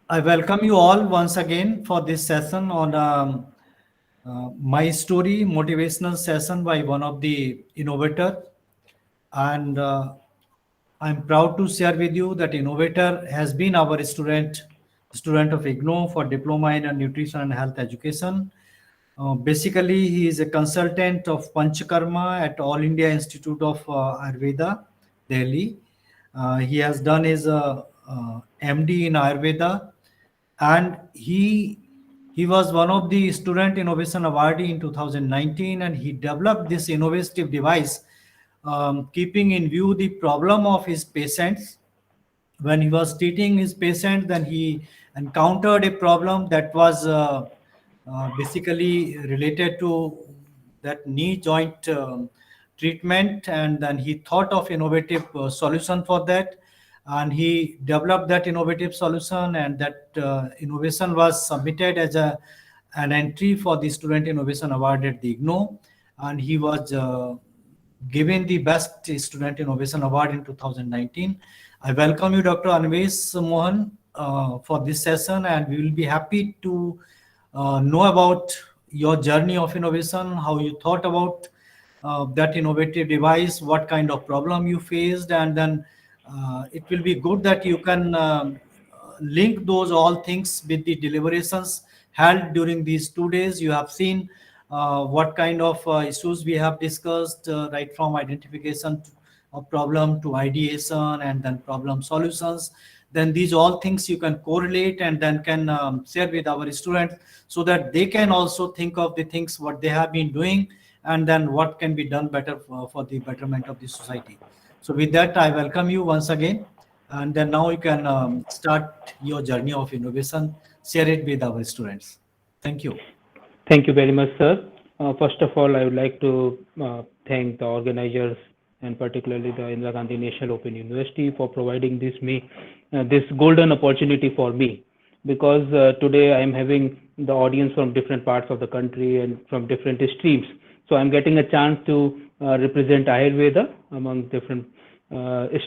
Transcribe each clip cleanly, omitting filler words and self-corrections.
I welcome you all once again for this session on my story, motivational session by one of the innovator. And I'm proud to share with you that innovator has been our student of IGNO for diploma in nutrition and health education. Basically, he is a consultant of Panchakarma at All India Institute of Ayurveda, Delhi. He has done his MD in Ayurveda, and he was one of the student innovation awardee in 2019, and he developed this innovative device, keeping in view the problem of his patients. When he was treating his patient, then he encountered a problem that was basically related to that knee joint treatment, and then he thought of innovative solution for that, and he developed that innovative solution, and that innovation was submitted as an entry for the student innovation award at the IGNO, and he was given the Best Student Innovation Award in 2019. I welcome you, Dr. Anvesh Mohan, for this session, and we will be happy to know about your journey of innovation, how you thought about that innovative device, what kind of problem you faced, and then it will be good that you can link those all things with the deliberations held during these 2 days. You have seen what kind of issues we have discussed, right from identification of problem to ideation and then problem solutions. Then these all things you can correlate and then can share with our students so that they can also think of the things what they have been doing and then what can be done better for the betterment of the society. So with that, I welcome you once again. And then now you can start your journey of innovation, share it with our students. Thank you. Thank you very much, sir. First of all, I would like to thank the organizers and particularly the Indira Gandhi National Open University for providing this golden opportunity for me because today I am having the audience from different parts of the country and from different streams. So I'm getting a chance to represent Ayurveda among different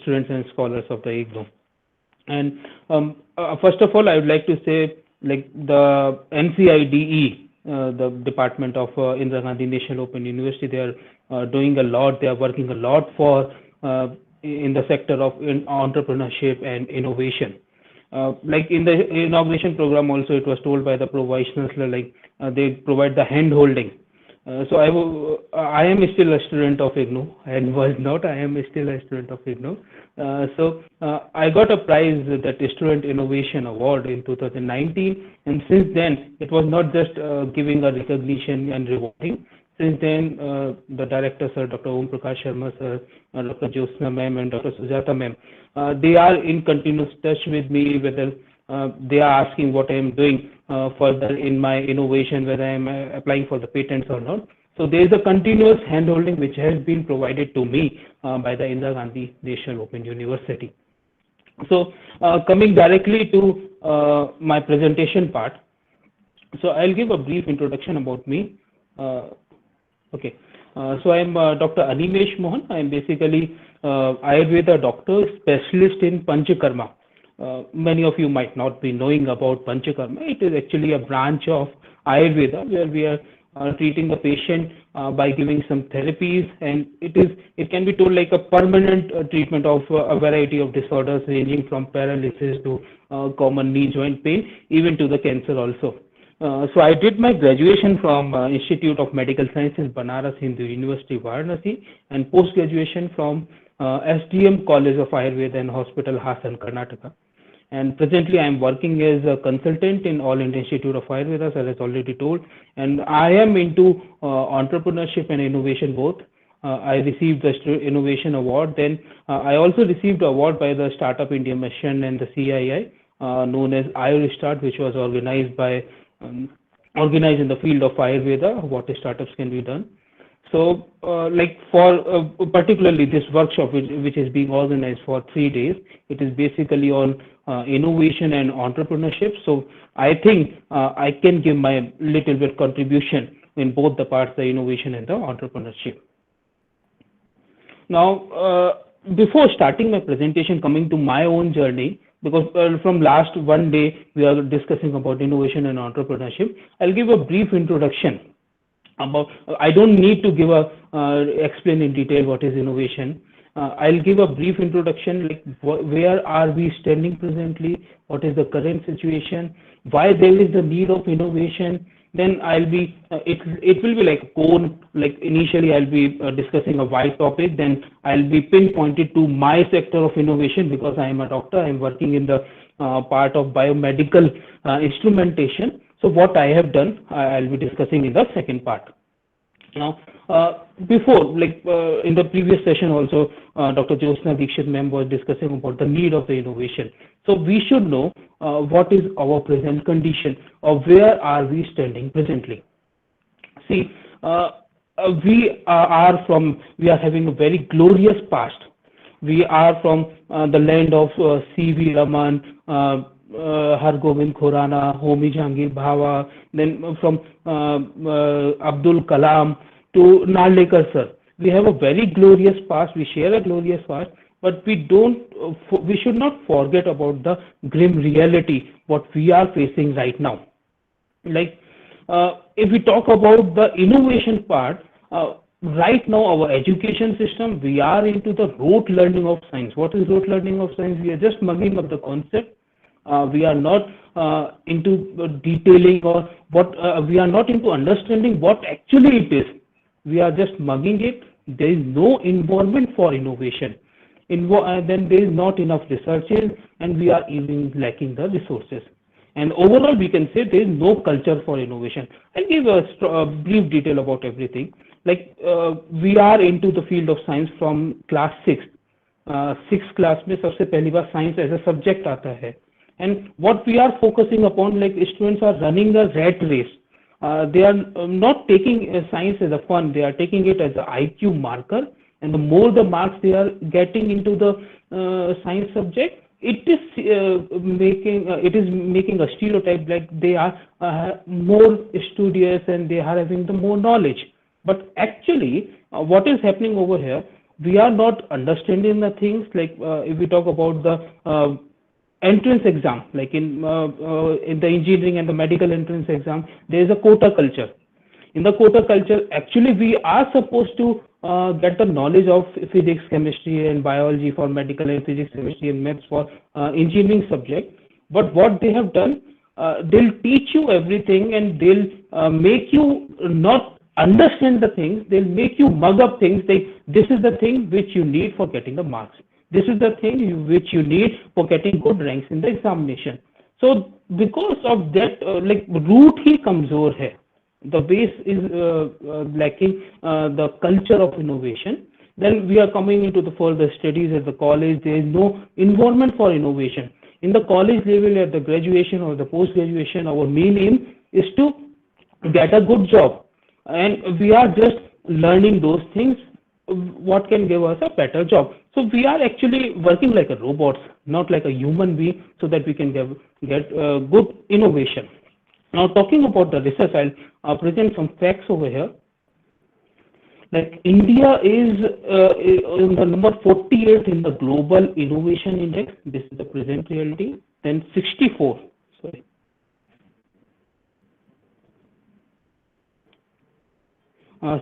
students and scholars of the IGNO. And first of all, I would like to say, like the NCIDE, the Department of Indira Gandhi National Open University, they are doing a lot. They are working a lot for in the sector of entrepreneurship and innovation. Like in the inauguration program, also it was told by the Pro Vice Chancellor, like they provide the hand holding. I am still a student of IGNO and was not. I am still a student of IGNO. I got a prize, that Student Innovation Award in 2019, and since then it was not just giving a recognition and rewarding. Since then, the director, sir, Dr. Om Prakash Sharma, sir, Dr. Jyotsna ma'am, and Dr. Sujata ma'am, they are in continuous touch with me, whether they are asking what I am doing further in my innovation, whether I am applying for the patents or not. So there is a continuous handholding which has been provided to me by the Indira Gandhi National Open University. So coming directly to my presentation part, so I'll give a brief introduction about me. Okay, so I'm Dr. Animesh Mohan. I'm basically Ayurveda doctor, specialist in Panchakarma. Many of you might not be knowing about Panchakarma. It is actually a branch of Ayurveda where we are treating the patient by giving some therapies, and it can be told like a permanent treatment of a variety of disorders ranging from paralysis to common knee joint pain, even to the cancer also. So I did my graduation from Institute of Medical Sciences, Banaras Hindu University, Varanasi, and post-graduation from SDM College of Ayurveda and Hospital, Hassan, Karnataka. And presently I am working as a consultant in All India Institute of Ayurveda, as I already told, and I am into entrepreneurship and innovation both. I received the Innovation Award. Then I also received an award by the Startup India Mission and the CII, known as Ayurstart, which was organized in the field of Ayurveda, what startups can be done. So, like for particularly this workshop, which is being organized for 3 days, it is basically on innovation and entrepreneurship. So, I think I can give my little bit contribution in both the parts, the innovation and the entrepreneurship. Now, before starting my presentation, coming to my own journey, because from last one day we are discussing about innovation and entrepreneurship. I'll give a brief introduction about. I don't need to give a explain in detail what is innovation. I'll give a brief introduction, like where are we standing presently, what is the current situation, why there is the need of innovation. Then I'll be it will be like a cone. Like initially, I'll be discussing a wide topic. Then I'll be pinpointed to my sector of innovation because I am a doctor. I am working in the part of biomedical instrumentation. So what I have done, I'll be discussing in the second part. Now, before, like in the previous session also, Dr. Josna Dikshit ma'am was discussing about the need of the innovation. So we should know what is our present condition or where are we standing presently. See, we are having a very glorious past. We are from the land of C.V. Raman, Hargobind Khorana, Homi Jahangir Bhava, then from Abdul Kalam to Narlekar sir. We have a very glorious past. We share a glorious past, but we should not forget about the grim reality what we are facing right now. Like if we talk about the innovation part, right now our education system, we are into the rote learning of science. What is rote learning of science? We are just mugging up the concept. We are not into detailing or what we are not into understanding what actually it is. We are just mugging it. There is no involvement for innovation. Then there is not enough researches, and we are even lacking the resources. And overall, we can say there is no culture for innovation. I'll give a brief detail about everything. Like we are into the field of science from class 6. 6th class में सबसे पहली बार science as a subject आता है. And what we are focusing upon, like students are running a rat race. They are not taking science as a fun. They are taking it as an IQ marker. And the more the marks they are getting into the science subject, it is making a stereotype like they are more studious and they are having the more knowledge. But actually, what is happening over here? We are not understanding the things. Like if we talk about the entrance exam, like in the engineering and the medical entrance exam, there is a quota culture. In the quota culture, actually we are supposed to get the knowledge of physics, chemistry and biology for medical, and physics, chemistry and maths for engineering subject. But what they have done, they'll teach you everything and they'll make you not understand the things. They'll make you mug up things like this is the thing which you need for getting the marks. This is the thing which you need for getting good ranks in the examination. So because of that, like root ही कमजोर है. The base is lacking the culture of innovation. Then we are coming into the further studies at the college. There is no involvement for innovation. In the college level, at the graduation or the post-graduation, our main aim is to get a good job. And we are just learning those things what can give us a better job. So we are actually working like a robots, not like a human being, so that we can get good innovation. Now talking about the research, I'll present some facts over here. Like India is in the number 48 in the global innovation index. This is the present reality. Then 64. Sorry.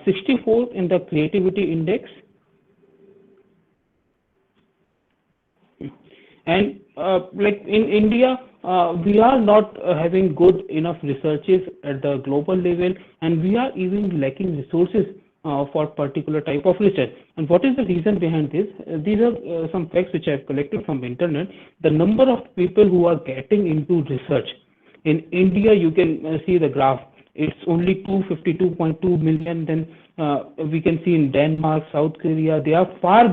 64 in the creativity index. And like in India, we are not having good enough researches at the global level, and we are even lacking resources for particular type of research. And what is the reason behind this? These are some facts which I have collected from the internet. The number of people who are getting into research in India, you can see the graph. It's only 252.2 million. Then we can see in Denmark, South Korea, they are far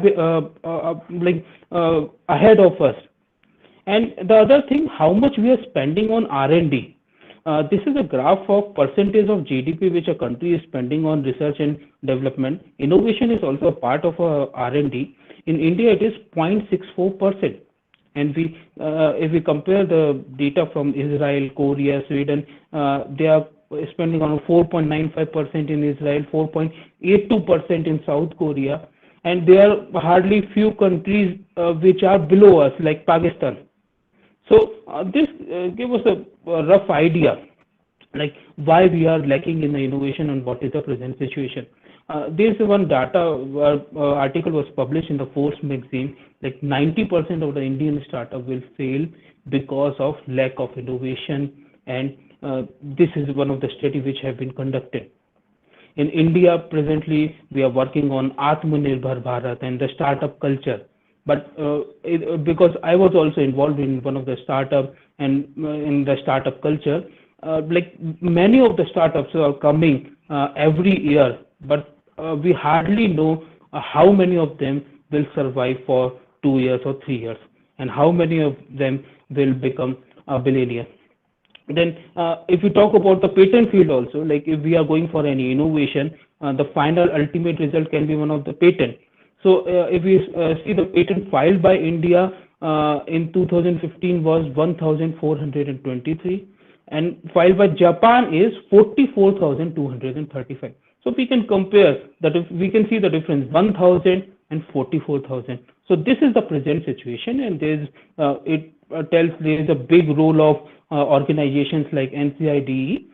ahead of us. And the other thing, how much we are spending on R&D. This is a graph of percentage of GDP which a country is spending on research and development. Innovation is also a part of R&D. In India, it is 0.64%. And if we compare the data from Israel, Korea, Sweden, they are spending on 4.95% in Israel, 4.82% in South Korea, and there are hardly few countries which are below us, like Pakistan. So this gave us a rough idea like why we are lacking in the innovation and what is the present situation. This one data article was published in the Force magazine. Like 90% of the Indian startup will fail because of lack of innovation, and this is one of the studies which have been conducted. In India, presently, we are working on Atmanirbhar Bharat and the startup culture. But because I was also involved in one of the startup and in the startup culture, like many of the startups are coming every year, but we hardly know how many of them will survive for 2 years or 3 years, and how many of them will become a billionaire. Then, if we talk about the patent field also, like if we are going for any innovation, the final ultimate result can be one of the patent. So, if we see the patent filed by India in 2015 was 1,423, and filed by Japan is 44,235. So we can compare that, if we can see the difference 1,000 and 44,000. So this is the present situation, and there's it tells there is a big role of organizations like NCIDE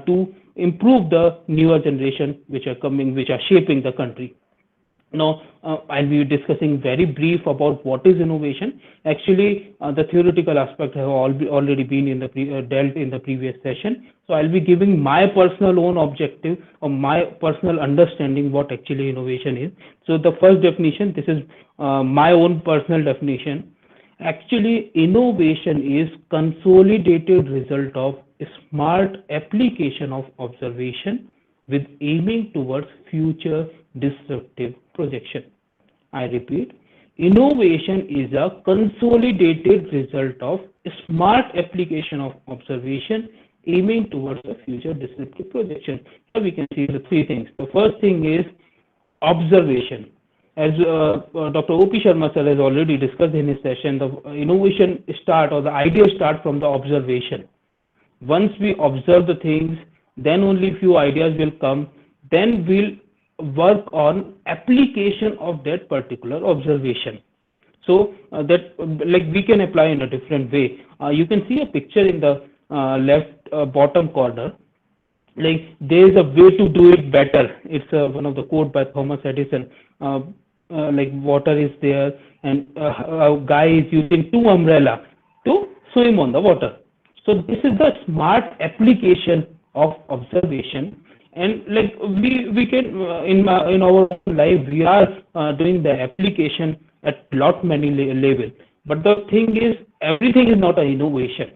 to improve the newer generation which are coming, which are shaping the country. Now, I'll be discussing very brief about what is innovation. Actually, the theoretical aspect have already been in the dealt in the previous session. So I'll be giving my personal own objective or my personal understanding what actually innovation is. So the first definition, this is my own personal definition. Actually, innovation is consolidated result of smart application of observation with aiming towards future disruptive projection. I repeat, innovation is a consolidated result of smart application of observation aiming towards a future disruptive projection. So we can see the three things. The first thing is observation. As Dr. O.P. Sharma sir has already discussed in his session, the innovation start or the idea start from the observation. Once we observe the things, then only few ideas will come. Then we'll work on application of that particular observation. So that like we can apply in a different way. You can see a picture in the left bottom corner. Like there is a way to do it better. It's one of the quote by Thomas Edison. Like water is there, and a guy is using two umbrella to swim on the water. So this is the smart application of observation, and like we can in our life we are doing the application at lot many level. But the thing is, everything is not an innovation.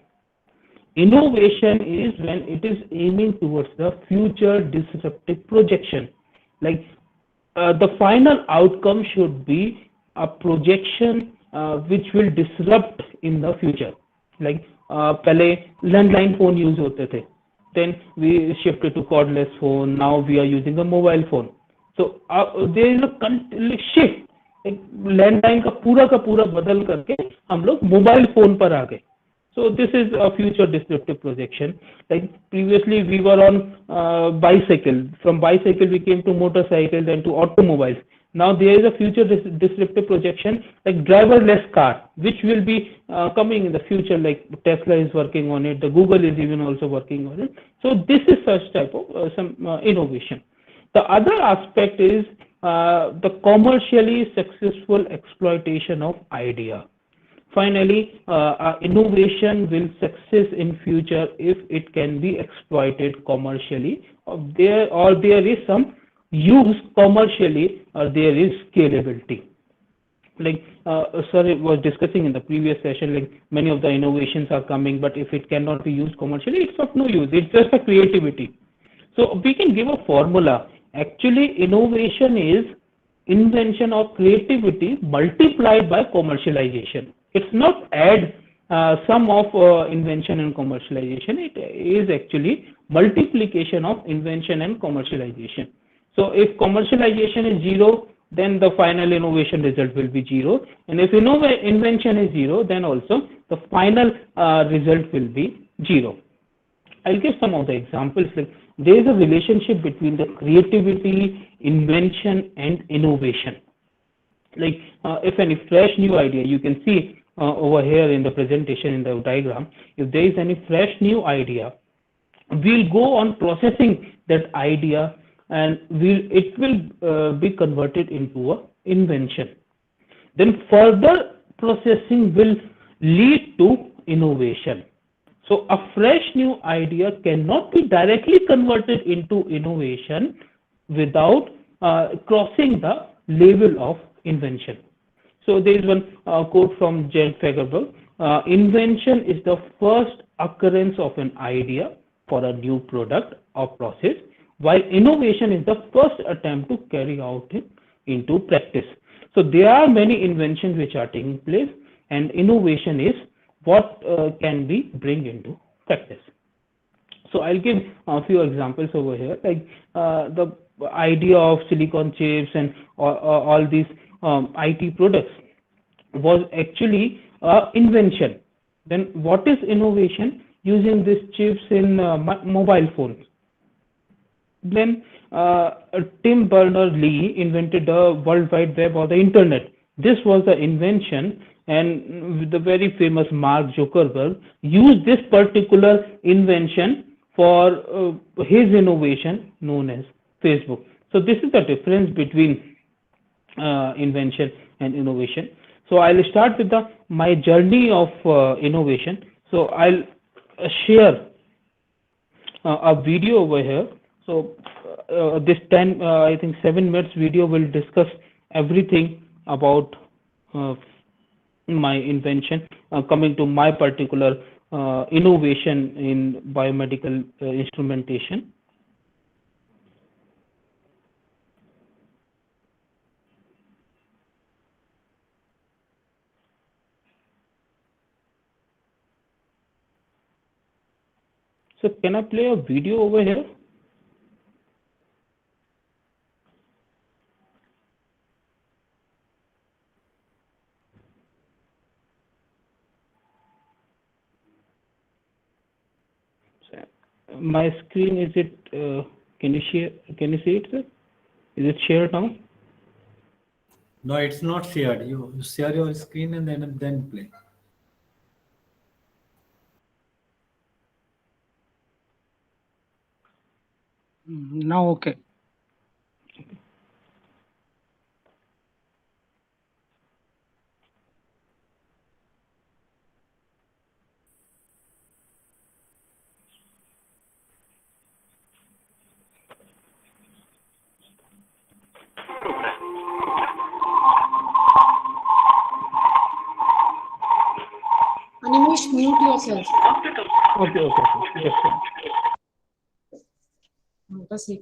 Innovation is when it is aiming towards the future disruptive projection. Like the final outcome should be a projection which will disrupt in the future. Like पहले landline phone use होते थे, then we shifted to cordless phone. Now we are using a mobile phone. So there is a shift. एक landline का पूरा बदल करके हम लोग मोबाइल फोन पर आ गए. So this is a future disruptive projection. Like previously we were on bicycle. From bicycle we came to motorcycle, then to automobiles. Now there is a future disruptive projection like driverless car, which will be coming in the future. Like Tesla is working on it. The Google is even also working on it. So this is such type of some innovation. The other aspect is the commercially successful exploitation of idea. Finally, innovation will success in future if it can be exploited commercially, or there is some use commercially, or there is scalability. Like sir was discussing in the previous session, like many of the innovations are coming, but if it cannot be used commercially, it's of no use. It's just a creativity. So we can give a formula. Actually, innovation is invention or creativity multiplied by commercialization. It's not add sum of invention and commercialization. It is actually multiplication of invention and commercialization. So if commercialization is zero, then the final innovation result will be zero. And if invention is zero, then also the final result will be zero. I'll give some of the examples. Like there is a relationship between the creativity, invention, and innovation. Like if any fresh new idea, you can see over here in the presentation in the diagram, if there is any fresh new idea, we'll go on processing that idea, and it will be converted into a invention. Then further processing will lead to innovation. So a fresh new idea cannot be directly converted into innovation without crossing the level of invention. So there is one quote from Jen Fagerberg. Invention is the first occurrence of an idea for a new product or process, while innovation is the first attempt to carry out it into practice. So there are many inventions which are taking place, and innovation is what can be bring into practice. So I'll give a few examples over here, like the idea of silicon chips and all these IT products was actually invention. Then what is innovation? Using these chips in mobile phones. Then Tim Berners-Lee invented the World Wide Web or the Internet. This was the invention, and the very famous Mark Zuckerberg used this particular invention for his innovation known as Facebook. So this is the difference between invention and innovation. So I'll start with my journey of innovation. So I'll share a video over here. So this 10, I think 7 minutes video will discuss everything about uh, my invention, coming to my particular innovation in biomedical instrumentation. So can I play a video over here? So, my screen, is it? Can you share? Can you see it, sir? Is it shared now? No, it's not shared. You share your screen and then play. Now, okay. Animesh, mute yourself. Okay, okay, okay. Just one. बस एक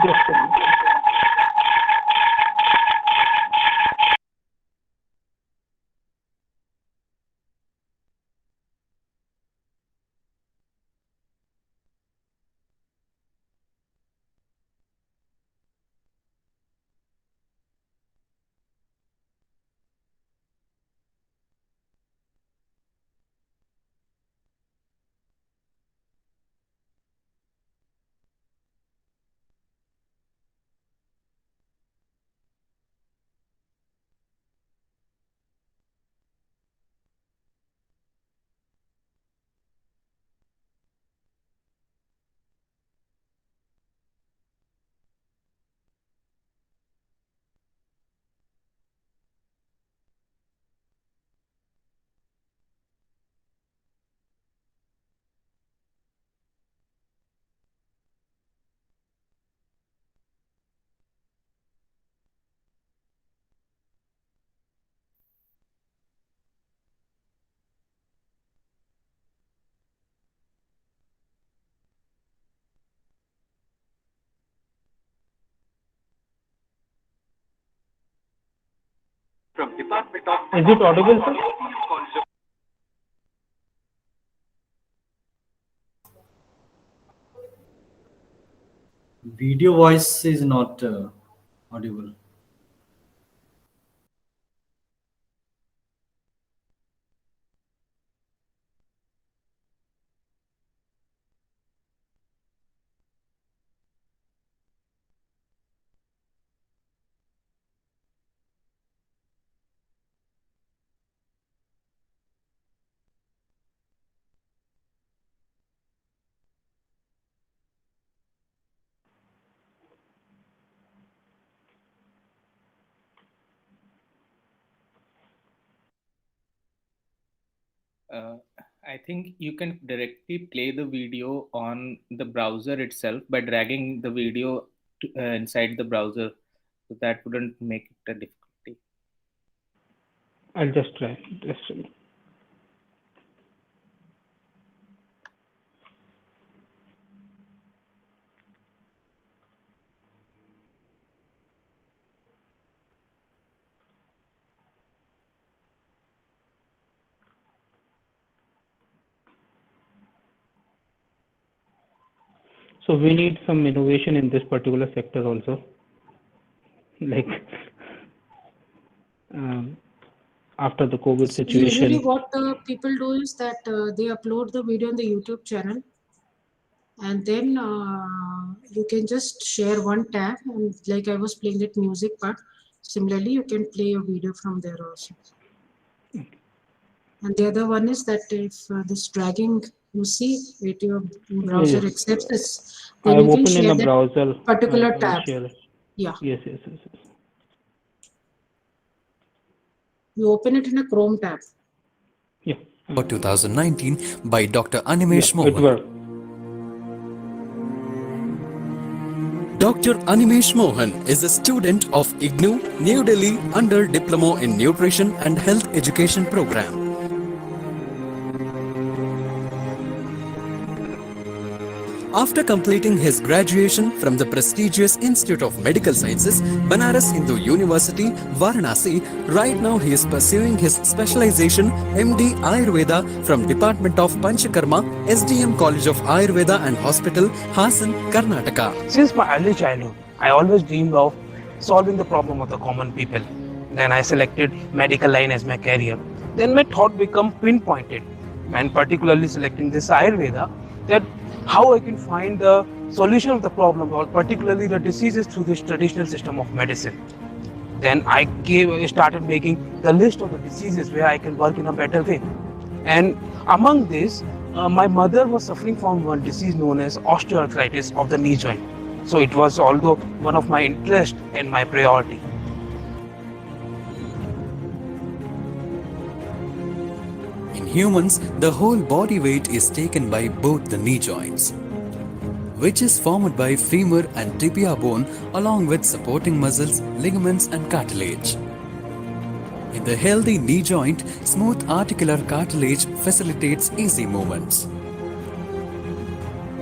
Just one. Is it audible, sir? Video voice is not audible. Uh, I think you can directly play the video on the browser itself by dragging the video inside the browser. So that wouldn't make it a difficulty. I'll just try. So we need some innovation in this particular sector also. Like um, after the COVID So usually situation. what people do is that they upload the video on the YouTube channel, and then you can just share one tab, and like I was playing that music part, similarly you can play a video from there also. And the other one is that if this dragging you see it your browser Yes, accepts this, I then have you can opened in share a that browser. particular I will tab. share. Yeah, Yes, yes, yes, yes. you open it in a Chrome tab. Yeah. For 2019 by Dr. Yeah, Animesh it Mohan. worked. Dr. Animesh Mohan is a student of IGNOU, New Delhi under Diploma in Nutrition and Health Education program. After completing his graduation from the prestigious Institute of Medical Sciences, Banaras Hindu University, Varanasi, right now he is pursuing his specialization MD Ayurveda from Department of Panchakarma, SDM College of Ayurveda and Hospital, Hassan, Karnataka. Since my early childhood, I always dreamed of solving the problem of the common people. Then I selected medical line as my career. Then my thought became pinpointed, and particularly selecting this Ayurveda, that how I can find the solution of the problem, or particularly the diseases, through this traditional system of medicine. Then I started making the list of the diseases where I can work in a better way. And among this, my mother was suffering from one disease known as osteoarthritis of the knee joint. So it was although one of my interest and my priority. In humans, the whole body weight is taken by both the knee joints, which is formed by femur and tibia bone along with supporting muscles, ligaments and cartilage. In the healthy knee joint, smooth articular cartilage facilitates easy movements.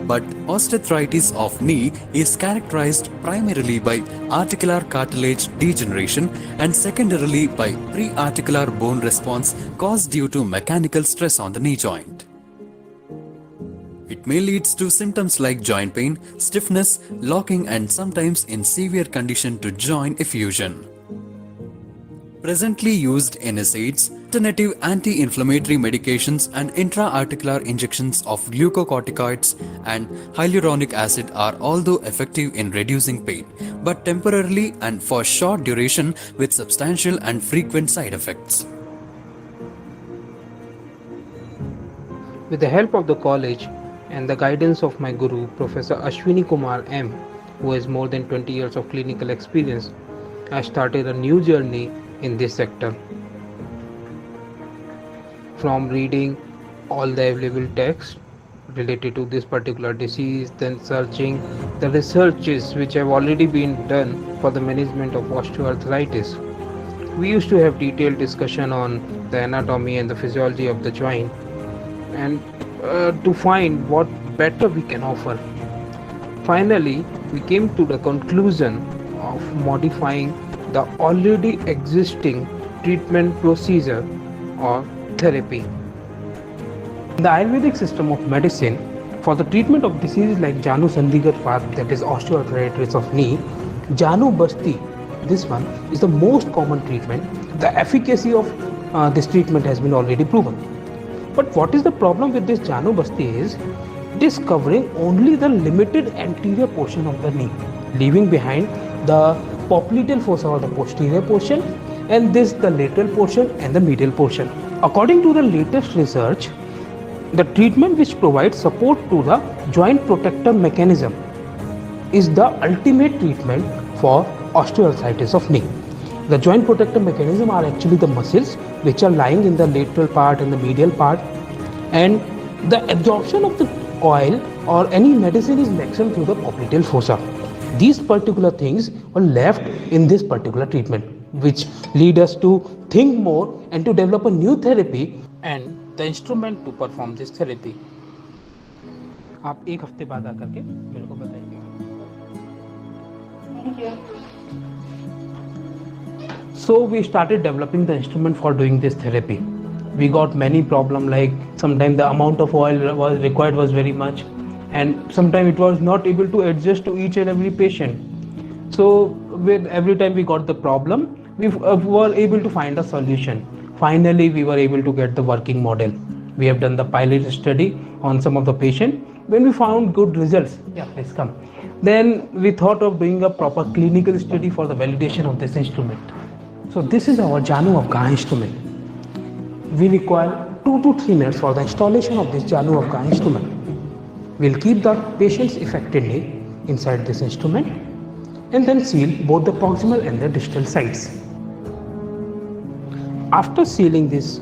But osteoarthritis of knee is characterized primarily by articular cartilage degeneration and secondarily by pre-articular bone response caused due to mechanical stress on the knee joint. It may lead to symptoms like joint pain, stiffness, locking and sometimes in severe condition to joint effusion. Presently used NSAIDs, alternative anti-inflammatory medications and intra-articular injections of glucocorticoids and hyaluronic acid are although effective in reducing pain, but temporarily and for short duration with substantial and frequent side effects. With the help of the college and the guidance of my guru, Professor Ashwini Kumar M., who has more than 20 years of clinical experience, I started a new journey in this sector. From reading all the available texts related to this particular disease, then searching the researches which have already been done for the management of osteoarthritis. We used to have detailed discussion on the anatomy and the physiology of the joint, and to find what better we can offer. Finally, we came to the conclusion of modifying the already existing treatment procedure or therapy. In the Ayurvedic system of medicine, for the treatment of diseases like Janu Chandigarh path, that is osteoarthritis of knee, Janu Basti, this one is the most common treatment. The efficacy of this treatment has been already proven. But what is the problem with this Janu Basti is it is covering only the limited anterior portion of the knee, leaving behind the popliteal fossa or the posterior portion, and this the lateral portion and the medial portion. According to the latest research, the treatment which provides support to the joint protector mechanism is the ultimate treatment for osteoarthritis of knee. The joint protector mechanism are actually the muscles which are lying in the lateral part and the medial part, and the absorption of the oil or any medicine is maximum through the popliteal fossa. These particular things are left in this particular treatment, which lead us to think more and to develop a new therapy and the instrument to perform this therapy. आप एक हफ्ते बाद आकर के मेरे को बताइए. Thank you. So we started developing the instrument for doing this therapy. We got many problems, like sometimes the amount of oil was required was very much, and sometimes it was not able to adjust to each and every patient. So with every time we got the problem, we were able to find a solution. Finally, we were able to get the working model. We have done the pilot study on some of the patients. When we found good results, please come. Then we thought of doing a proper clinical study for the validation of this instrument. So this is our Janu Afghan instrument. We require 2 to 3 minutes for the installation of this Janu Afghan instrument. We'll keep the patient's affected knee inside this instrument and then seal both the proximal and the distal sides. After sealing this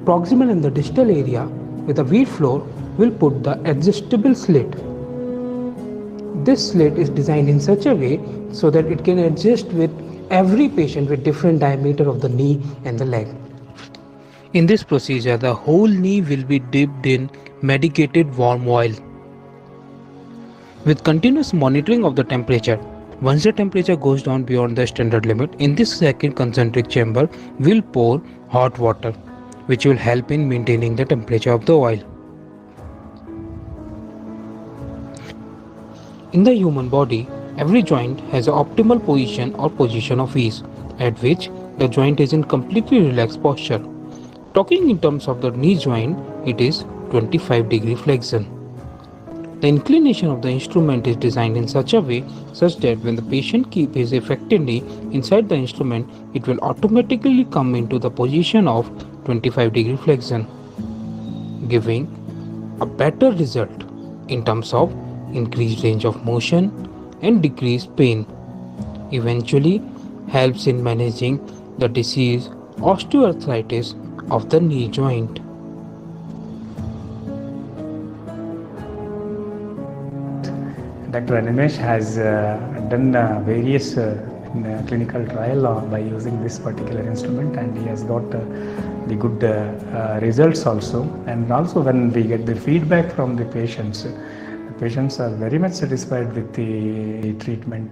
proximal and the distal area with a wheat floor, we'll put the adjustable slit. This slit is designed in such a way so that it can adjust with every patient with different diameter of the knee and the leg. In this procedure, the whole knee will be dipped in medicated warm oil with continuous monitoring of the temperature. Once the temperature goes down beyond the standard limit, in this second concentric chamber, we'll pour hot water, which will help in maintaining the temperature of the oil. In the human body, every joint has an optimal position or position of ease, at which the joint is in completely relaxed posture. Talking in terms of the knee joint, it is 25-degree flexion. The inclination of the instrument is designed in such a way such that when the patient keeps his affected knee inside the instrument, it will automatically come into the position of 25-degree flexion, giving a better result in terms of increased range of motion and decreased pain. Eventually helps in managing the disease osteoarthritis of the knee joint. Dr. Animesh has done various clinical trial by using this particular instrument, and he has got the good results also. And also when we get the feedback from the patients are very much satisfied with the treatment,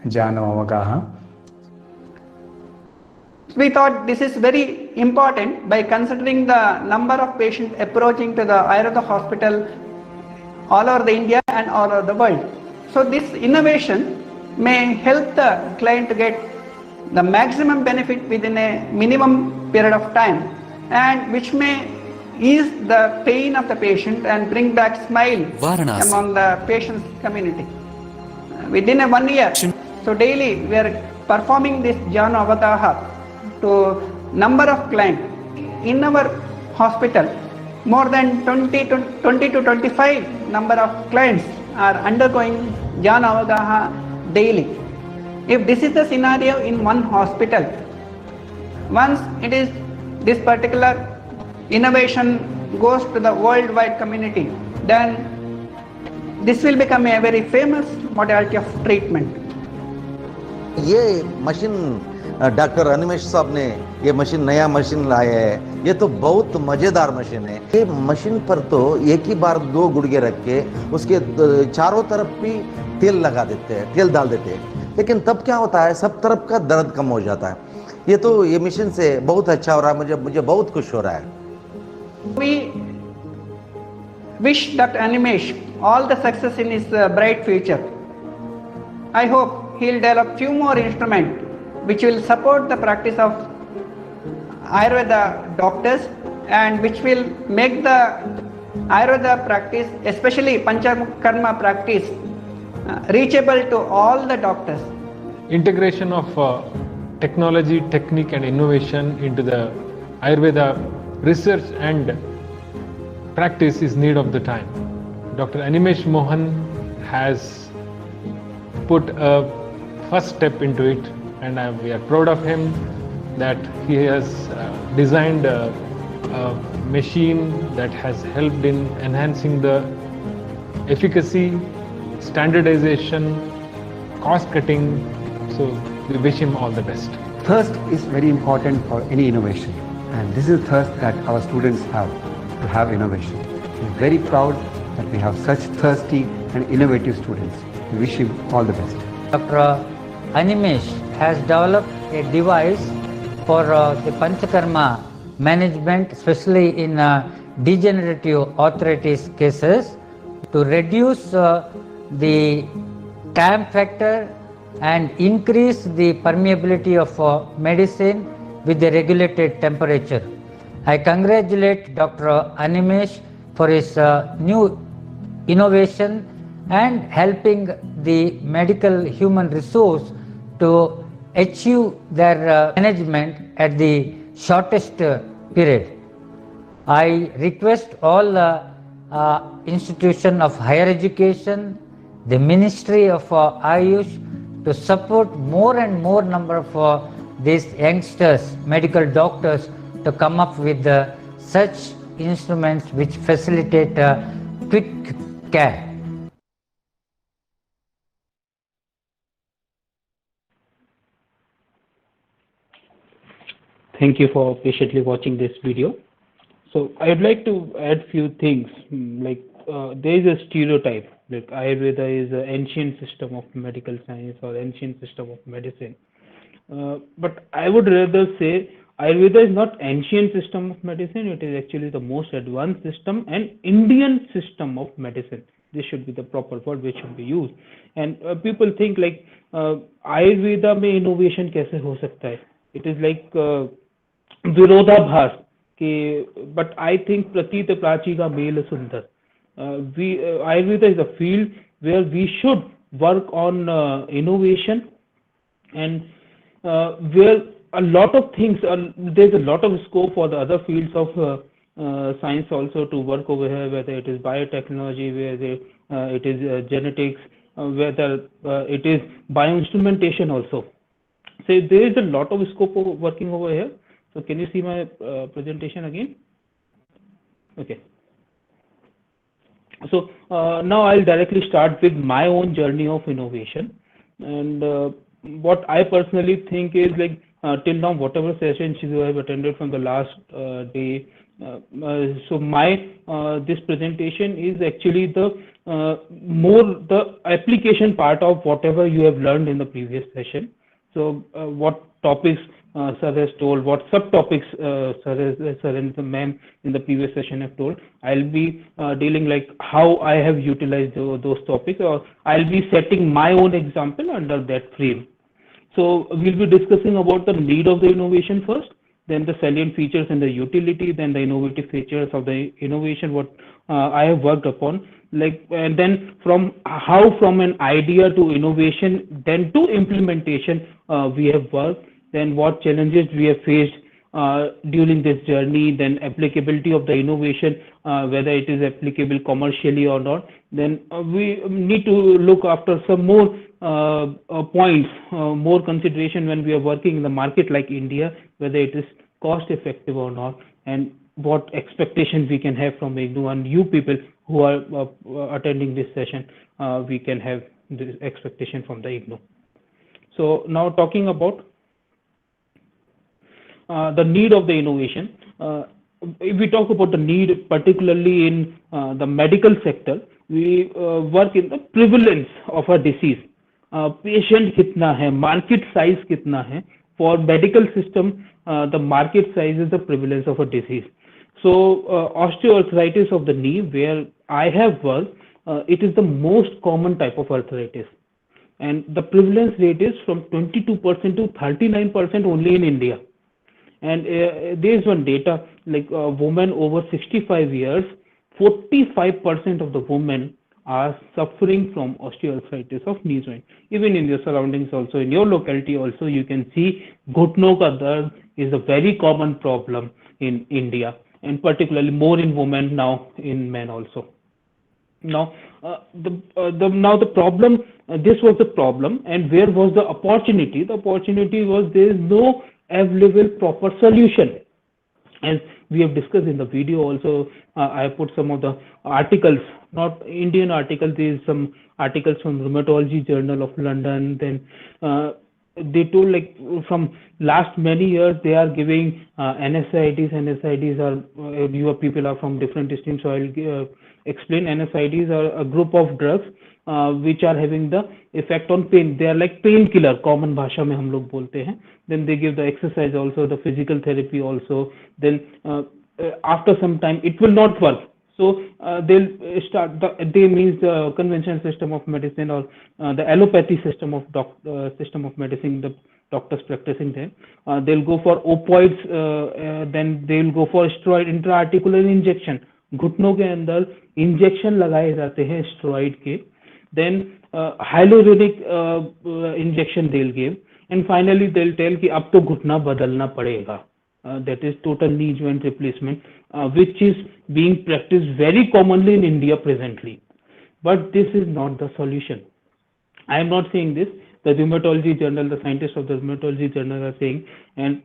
Janu Avagaha. We thought this is very important by considering the number of patients approaching to the Ayurveda hospital all over the India and all over the world. So this innovation may help the client to get the maximum benefit within a minimum period of time, and which may ease the pain of the patient and bring back smile Varanasi. among the patient's community. Within a 1 year, so daily we are performing this Janu Avataha to number of clients in our hospital. More than 20 to 25 number of clients are undergoing Janu Avataha daily. If this is the scenario in one hospital, once it is this particular innovation goes to the worldwide community, then this will become a very famous modality of treatment. ये machine doctor Animesh साहब ने ये machine नया machine लाया है, ये तो बहुत मजेदार मशीन है। ये मशीन पर तो एक ही बार 2 गुड़गे रख के उसके चारों तरफ भी तेल लगा देते हैं, तेल डाल देते हैं, लेकिन तब क्या होता है, सब तरफ का दर्द कम हो जाता है। ये तो ये मशीन से बहुत अच्छा हो रहा है, मुझे बहुत खुश हो रहा है। We wish Dr. Animesh all the success in his bright future. I hope he'll develop few more instruments which will support the practice of Ayurveda doctors and which will make the Ayurveda practice, especially Panchakarma practice, reachable to all the doctors. Integration of technology, technique and innovation into the Ayurveda research and practice is need of the time. Dr. Animesh Mohan has put a first step into it, and we are proud of him that he has designed a machine that has helped in enhancing the efficacy, standardization, cost cutting. So we wish him all the best. Thirst is very important for any innovation, and this is the thirst that our students have to have innovation. We're very proud that we have such thirsty and innovative students. We wish him all the best. Dr. Animesh has developed a device for the Panchakarma management, especially in degenerative arthritis cases, to reduce the time factor and increase the permeability of medicine with the regulated temperature. I congratulate Dr. Animesh for his new innovation and helping the medical human resource to achieve their management at the shortest period. I request all institutions of higher education, the Ministry of Ayush, to support more and more number of these youngsters, medical doctors, to come up with such instruments which facilitate quick care. Thank you for patiently watching this video. So I'd like to add few things. There is a stereotype like Ayurveda is an ancient system of medical science or ancient system of medicine. But I would rather say Ayurveda is not ancient system of medicine. It is actually the most advanced system and Indian system of medicine. This should be the proper word which should be used. And people think like Ayurveda में innovation कैसे हो सकता है? It is like विरोधाभास कि, but I think प्रतीत प्राची का mail सुंदर. Ayurveda is a field where we should work on innovation and where a lot of things, there's a lot of scope for the other fields of science also to work over here, whether it is biotechnology, whether it is genetics, whether it is bioinstrumentation also. So there is a lot of scope of working over here. So can you see my presentation again? Okay. So now I'll directly start with my own journey of innovation. And what I personally think is like till now, whatever sessions you have attended from the last day, so my this presentation is actually the more the application part of whatever you have learned in the previous session. So what topics sir has told, what subtopics sir and the ma'am in the previous session have told. I'll be dealing like how I have utilized those topics, or I'll be setting my own example under that frame. So we'll be discussing about the need of the innovation first, then the salient features and the utility, then the innovative features of the innovation, what I have worked upon, like, and then from how from an idea to innovation, then to implementation we have worked, then what challenges we have faced during this journey, then applicability of the innovation, whether it is applicable commercially or not. Then we need to look after some more points, more consideration when we are working in the market like India, whether it is cost effective or not, and what expectations we can have from IGNOU, and you people who are attending this session, we can have this expectation from the IGNOU. So now talking about the need of the innovation. If we talk about the need, particularly in the medical sector, we work in the prevalence of a disease. Patient kitna hai, market size kitna hai. For medical system, the market size is the prevalence of a disease. So osteoarthritis of the knee, where I have worked, it is the most common type of arthritis, and the prevalence rate is from 22% to 39% only in India. And there is one data like women over 65 years, 45% of the women are suffering from osteoarthritis of knee joint. Even in your surroundings, also in your locality, also you can see घुटनों का दर्द is a very common problem in India, and particularly more in women, now in men also. Now, the problem. This was the problem, and where was the opportunity? The opportunity was there is no available proper solution. As we have discussed in the video also, I put some of the articles, not Indian articles. There is some articles from Rheumatology Journal of London. Then they told like from last many years they are giving NSAIDs. NSAIDs are your people are from different streams, so I'll explain. NSAIDs are a group of drugs which are having the effect on pain. They are like painkiller, common भाषा में हम लोग बोलते हैं. Then they give the exercise also, the physical therapy also. Then after some time it will not work. So they'll start. They means the conventional system of medicine, or the allopathy system of medicine. The doctors practicing there, they'll go for opioids. Then they'll go for steroid intra-articular injection. घुटनों के अंदर injection लगाए जाते हैं steroid के. Then hyaluronic injection they'll give, and finally they'll tell कि अब तो घुटना बदलना पड़ेगा. That is total knee joint replacement, which is being practiced very commonly in India presently. But this is not the solution. I am not saying this. The Rheumatology Journal, the scientists of the Rheumatology Journal are saying, and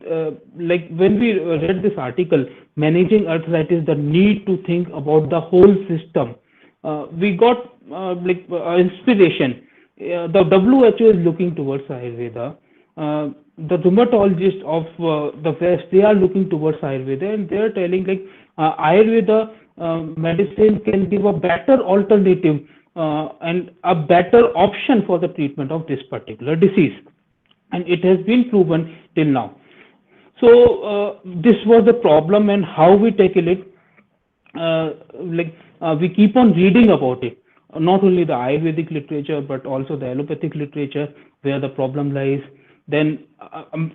like when we read this article, managing arthritis, the need to think about the whole system, we got inspiration. The WHO is looking towards Ayurveda. The rheumatologists of the West, they are looking towards Ayurveda, and they are telling like Ayurveda medicine can give a better alternative and a better option for the treatment of this particular disease, and it has been proven till now. So this was the problem, and how we tackle it. We keep on reading about it, not only the Ayurvedic literature but also the allopathic literature where the problem lies. Then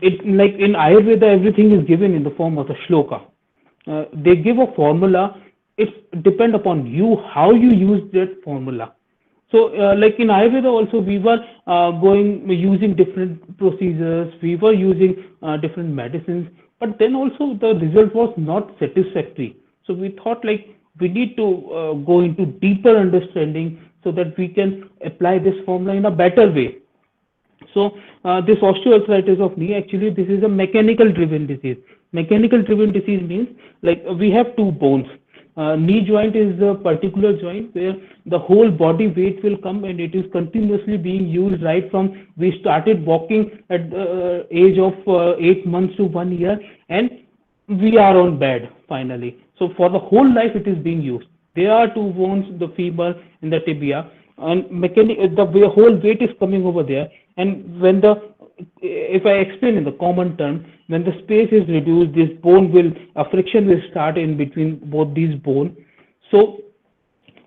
it like in Ayurveda everything is given in the form of a shloka. They give a formula. It depends upon you how you use that formula. So like in Ayurveda also we were using different procedures, we were using different medicines, but then also the result was not satisfactory. So we thought like we need to go into deeper understanding so that we can apply this formula in a better way. So this osteoarthritis of knee, actually this is a mechanical driven disease. Mechanical driven disease means like we have two bones. Knee joint is a particular joint where the whole body weight will come, and it is continuously being used right from we started walking at the age of 8 months to 1 year, and we are on bed finally. So for the whole life it is being used. There are two bones, the femur and the tibia, and the whole weight is coming over there. And when if I explain in the common term, when the space is reduced, this bone a friction will start in between both these bones. So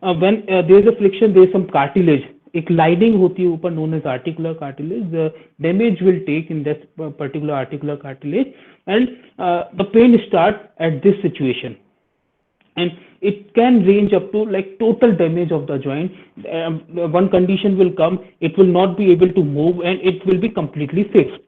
when there is a friction, there is some cartilage. एक lining होती है ऊपर, known as articular cartilage. The damage will take in that particular articular cartilage, and the pain starts at this situation. And it can range up to like total damage of the joint. One condition will come, it will not be able to move, and it will be completely fixed.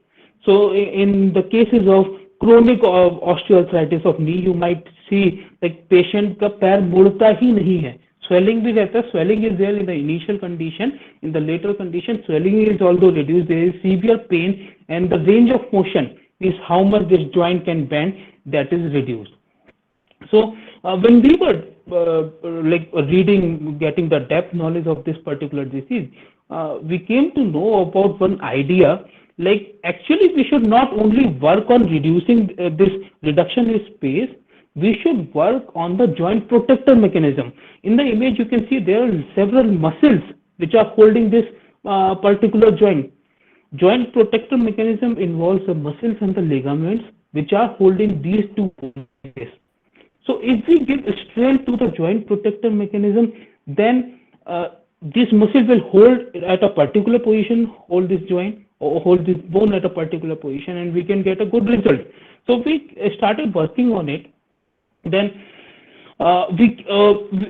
So in the cases of chronic osteoarthritis of knee, you might see like patient का पैर मुड़ता ही नहीं है. Swelling भी रहता है. Swelling is there in the initial condition. In the later condition, swelling is also reduced. There is severe pain, and the range of motion is how much this joint can bend, that is reduced. So when we were reading, getting the depth knowledge of this particular disease, we came to know about one idea. Like actually, we should not only work on reducing this reduction in space. We should work on the joint protector mechanism. In the image, you can see there are several muscles which are holding this particular joint. Joint protector mechanism involves the muscles and the ligaments which are holding these two bones. So if we give strength to the joint protector mechanism, then this muscle will hold at a particular position, hold this joint or hold this bone at a particular position, and we can get a good result. So we started working on it. Then we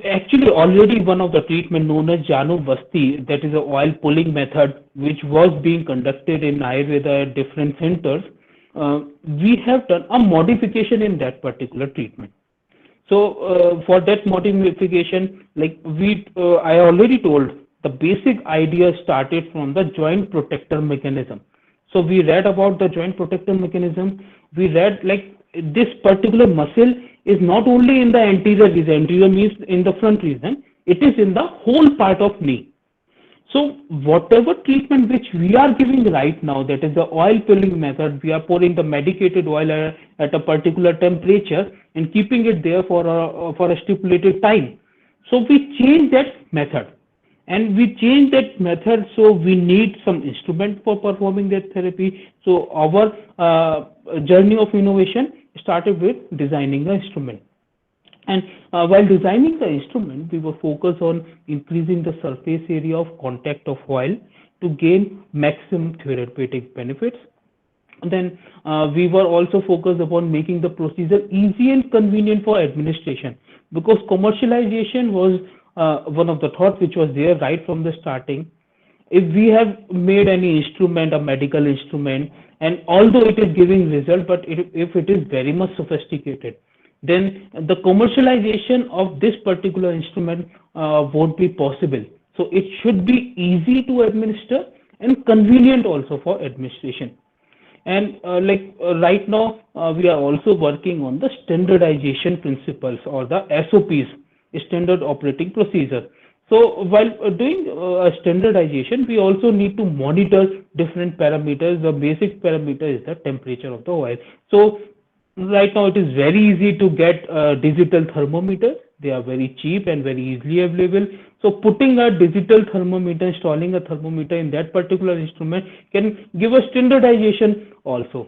actually already one of the treatment known as Janu Basti, that is a oil pulling method, which was being conducted in Ayurveda at different centers. We have done a modification in that particular treatment. So for that modification, like I already told, the basic idea started from the joint protector mechanism. So we read about the joint protector mechanism. We read like this particular muscle is not only in the anterior region. Anterior means in the front region. It is in the whole part of knee. So whatever treatment which we are giving right now, that is the oil pulling method, we are pouring the medicated oil at a particular temperature and keeping it there for a stipulated time. So we change that method, and we change that method. So we need some instrument for performing that therapy. So our journey of innovation started with designing the instrument. And while designing the instrument, we were focused on increasing the surface area of contact of oil to gain maximum therapeutic benefits. And then we were also focused upon making the procedure easy and convenient for administration, because commercialization was one of the thoughts which was there right from the starting. If we have made any instrument, a medical instrument, and although it is giving result, but if it is very much sophisticated, then the commercialization of this particular instrument won't be possible. So it should be easy to administer and convenient also for administration. And right now, we are also working on the standardization principles, or the SOPs, standard operating procedure. So while doing standardization, we also need to monitor different parameters. The basic parameter is the temperature of the oil. So right now it is very easy to get digital thermometers. They are very cheap and very easily available. So putting a digital thermometer, installing a thermometer in that particular instrument can give a standardization also.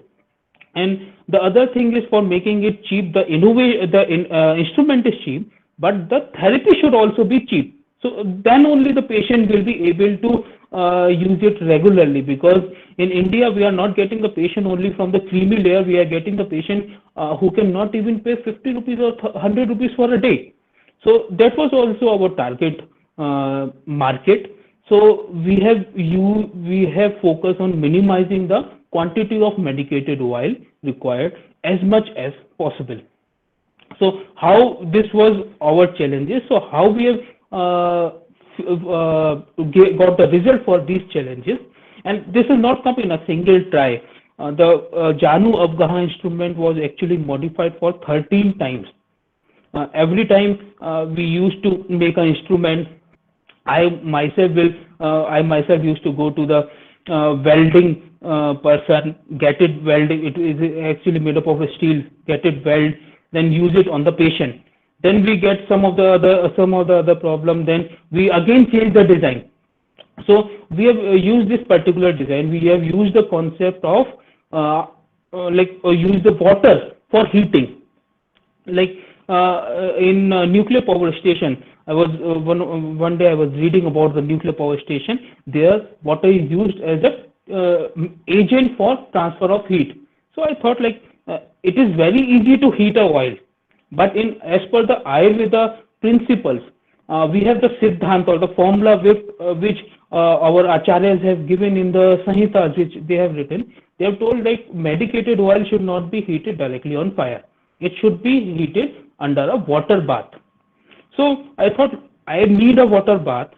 And the other thing is, for making it cheap, the instrument is cheap, but the therapy should also be cheap. So then only the patient will be able to use it regularly, because in India we are not getting the patient only from the creamy layer. We are getting the patient who cannot even pay 50 rupees or 100 rupees for a day. So that was also our target market. So we have focused on minimizing the quantity of medicated oil required as much as possible. So how this was our challenges. So how we have got the result for these challenges, and this is not come in a single try. The Janu Abgaha instrument was actually modified for 13 times. Every time we used to make an instrument, I myself used to go to the welding person, get it welded. It is actually made up of a steel. Get it welded, then use it on the patient. Then we get some of the other problem. Then we again change the design. So we have used this particular design. We have used the concept of use the water for heating. Like in nuclear power station, I was one day I was reading about the nuclear power station. There, water is used as a agent for transfer of heat. So I thought it is very easy to heat a oil, but as per the Ayurveda principles, we have the Siddhant, or the formula which our acharyas have given in the Samhitas, which they have written. They have told medicated oil should not be heated directly on fire. It should be heated under a water bath. So I thought I need a water bath.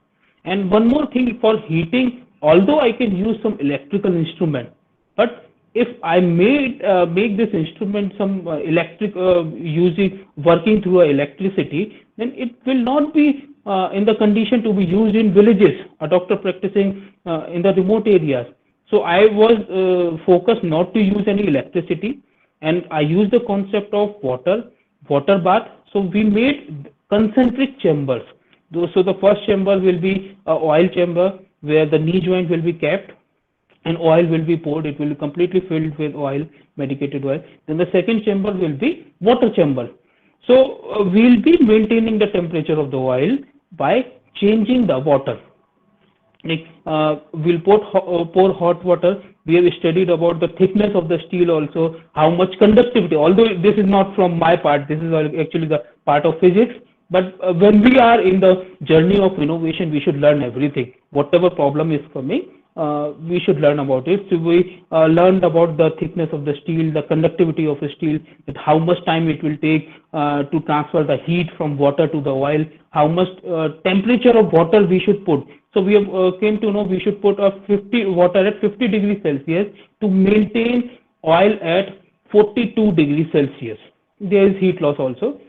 And one more thing, for heating, although I can use some electrical instrument, but if I make this instrument some electric working through electricity, then it will not be in the condition to be used in villages, a doctor practicing in the remote areas. So I was focused not to use any electricity, and I used the concept of water bath. So we made concentric chambers. So the first chamber will be an oil chamber where the knee joint will be kept and oil will be poured. It will be completely filled with oil, medicated oil. Then the second chamber will be water chamber. So we'll be maintaining the temperature of the oil by changing the water. Like we'll pour hot water. We have studied about the thickness of the steel also, how much conductivity. Although this is not from my part, this is actually the part of physics. But when we are in the journey of innovation, we should learn everything. Whatever problem is coming, we should learn about it. So we learned about the thickness of the steel, the conductivity of the steel, that how much time it will take to transfer the heat from water to the oil, how much temperature of water we should put. So we have came to know we should put water at 50 degrees Celsius to maintain oil at 42 degrees Celsius. There is heat loss also.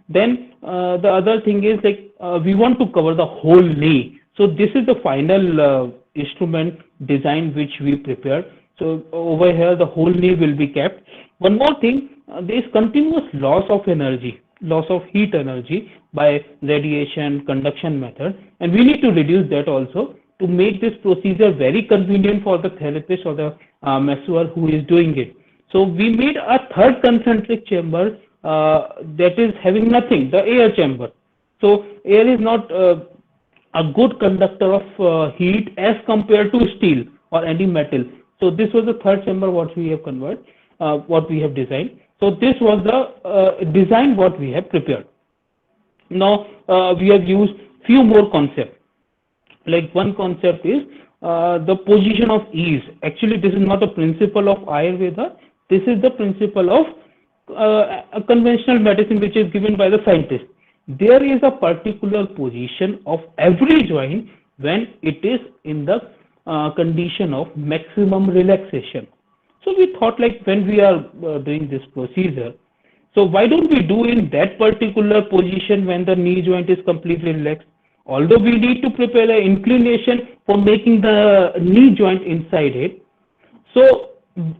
Then the other thing is like we want to cover the whole knee. So this is the final instrument design which we prepared. So over here the whole knee will be kept. One more thing, there is continuous loss of energy, loss of heat energy by radiation conduction method, and we need to reduce that also to make this procedure very convenient for the therapist or the masseur who is doing it. So we made a third concentric chamber that is having nothing, the air chamber. So air is not a good conductor of heat as compared to steel or any metal. So this was the third chamber what we have converted, what we have designed. So this was the design what we have prepared. Now we have used few more concepts. Like one concept is the position of ease. Actually, this is not a principle of Ayurveda. This is the principle of a conventional medicine which is given by the scientist. There is a particular position of every joint when it is in the condition of maximum relaxation. So we thought like when we are doing this procedure, so why don't we do in that particular position when the knee joint is completely relaxed? Although we need to prepare an inclination for making the knee joint inside it. So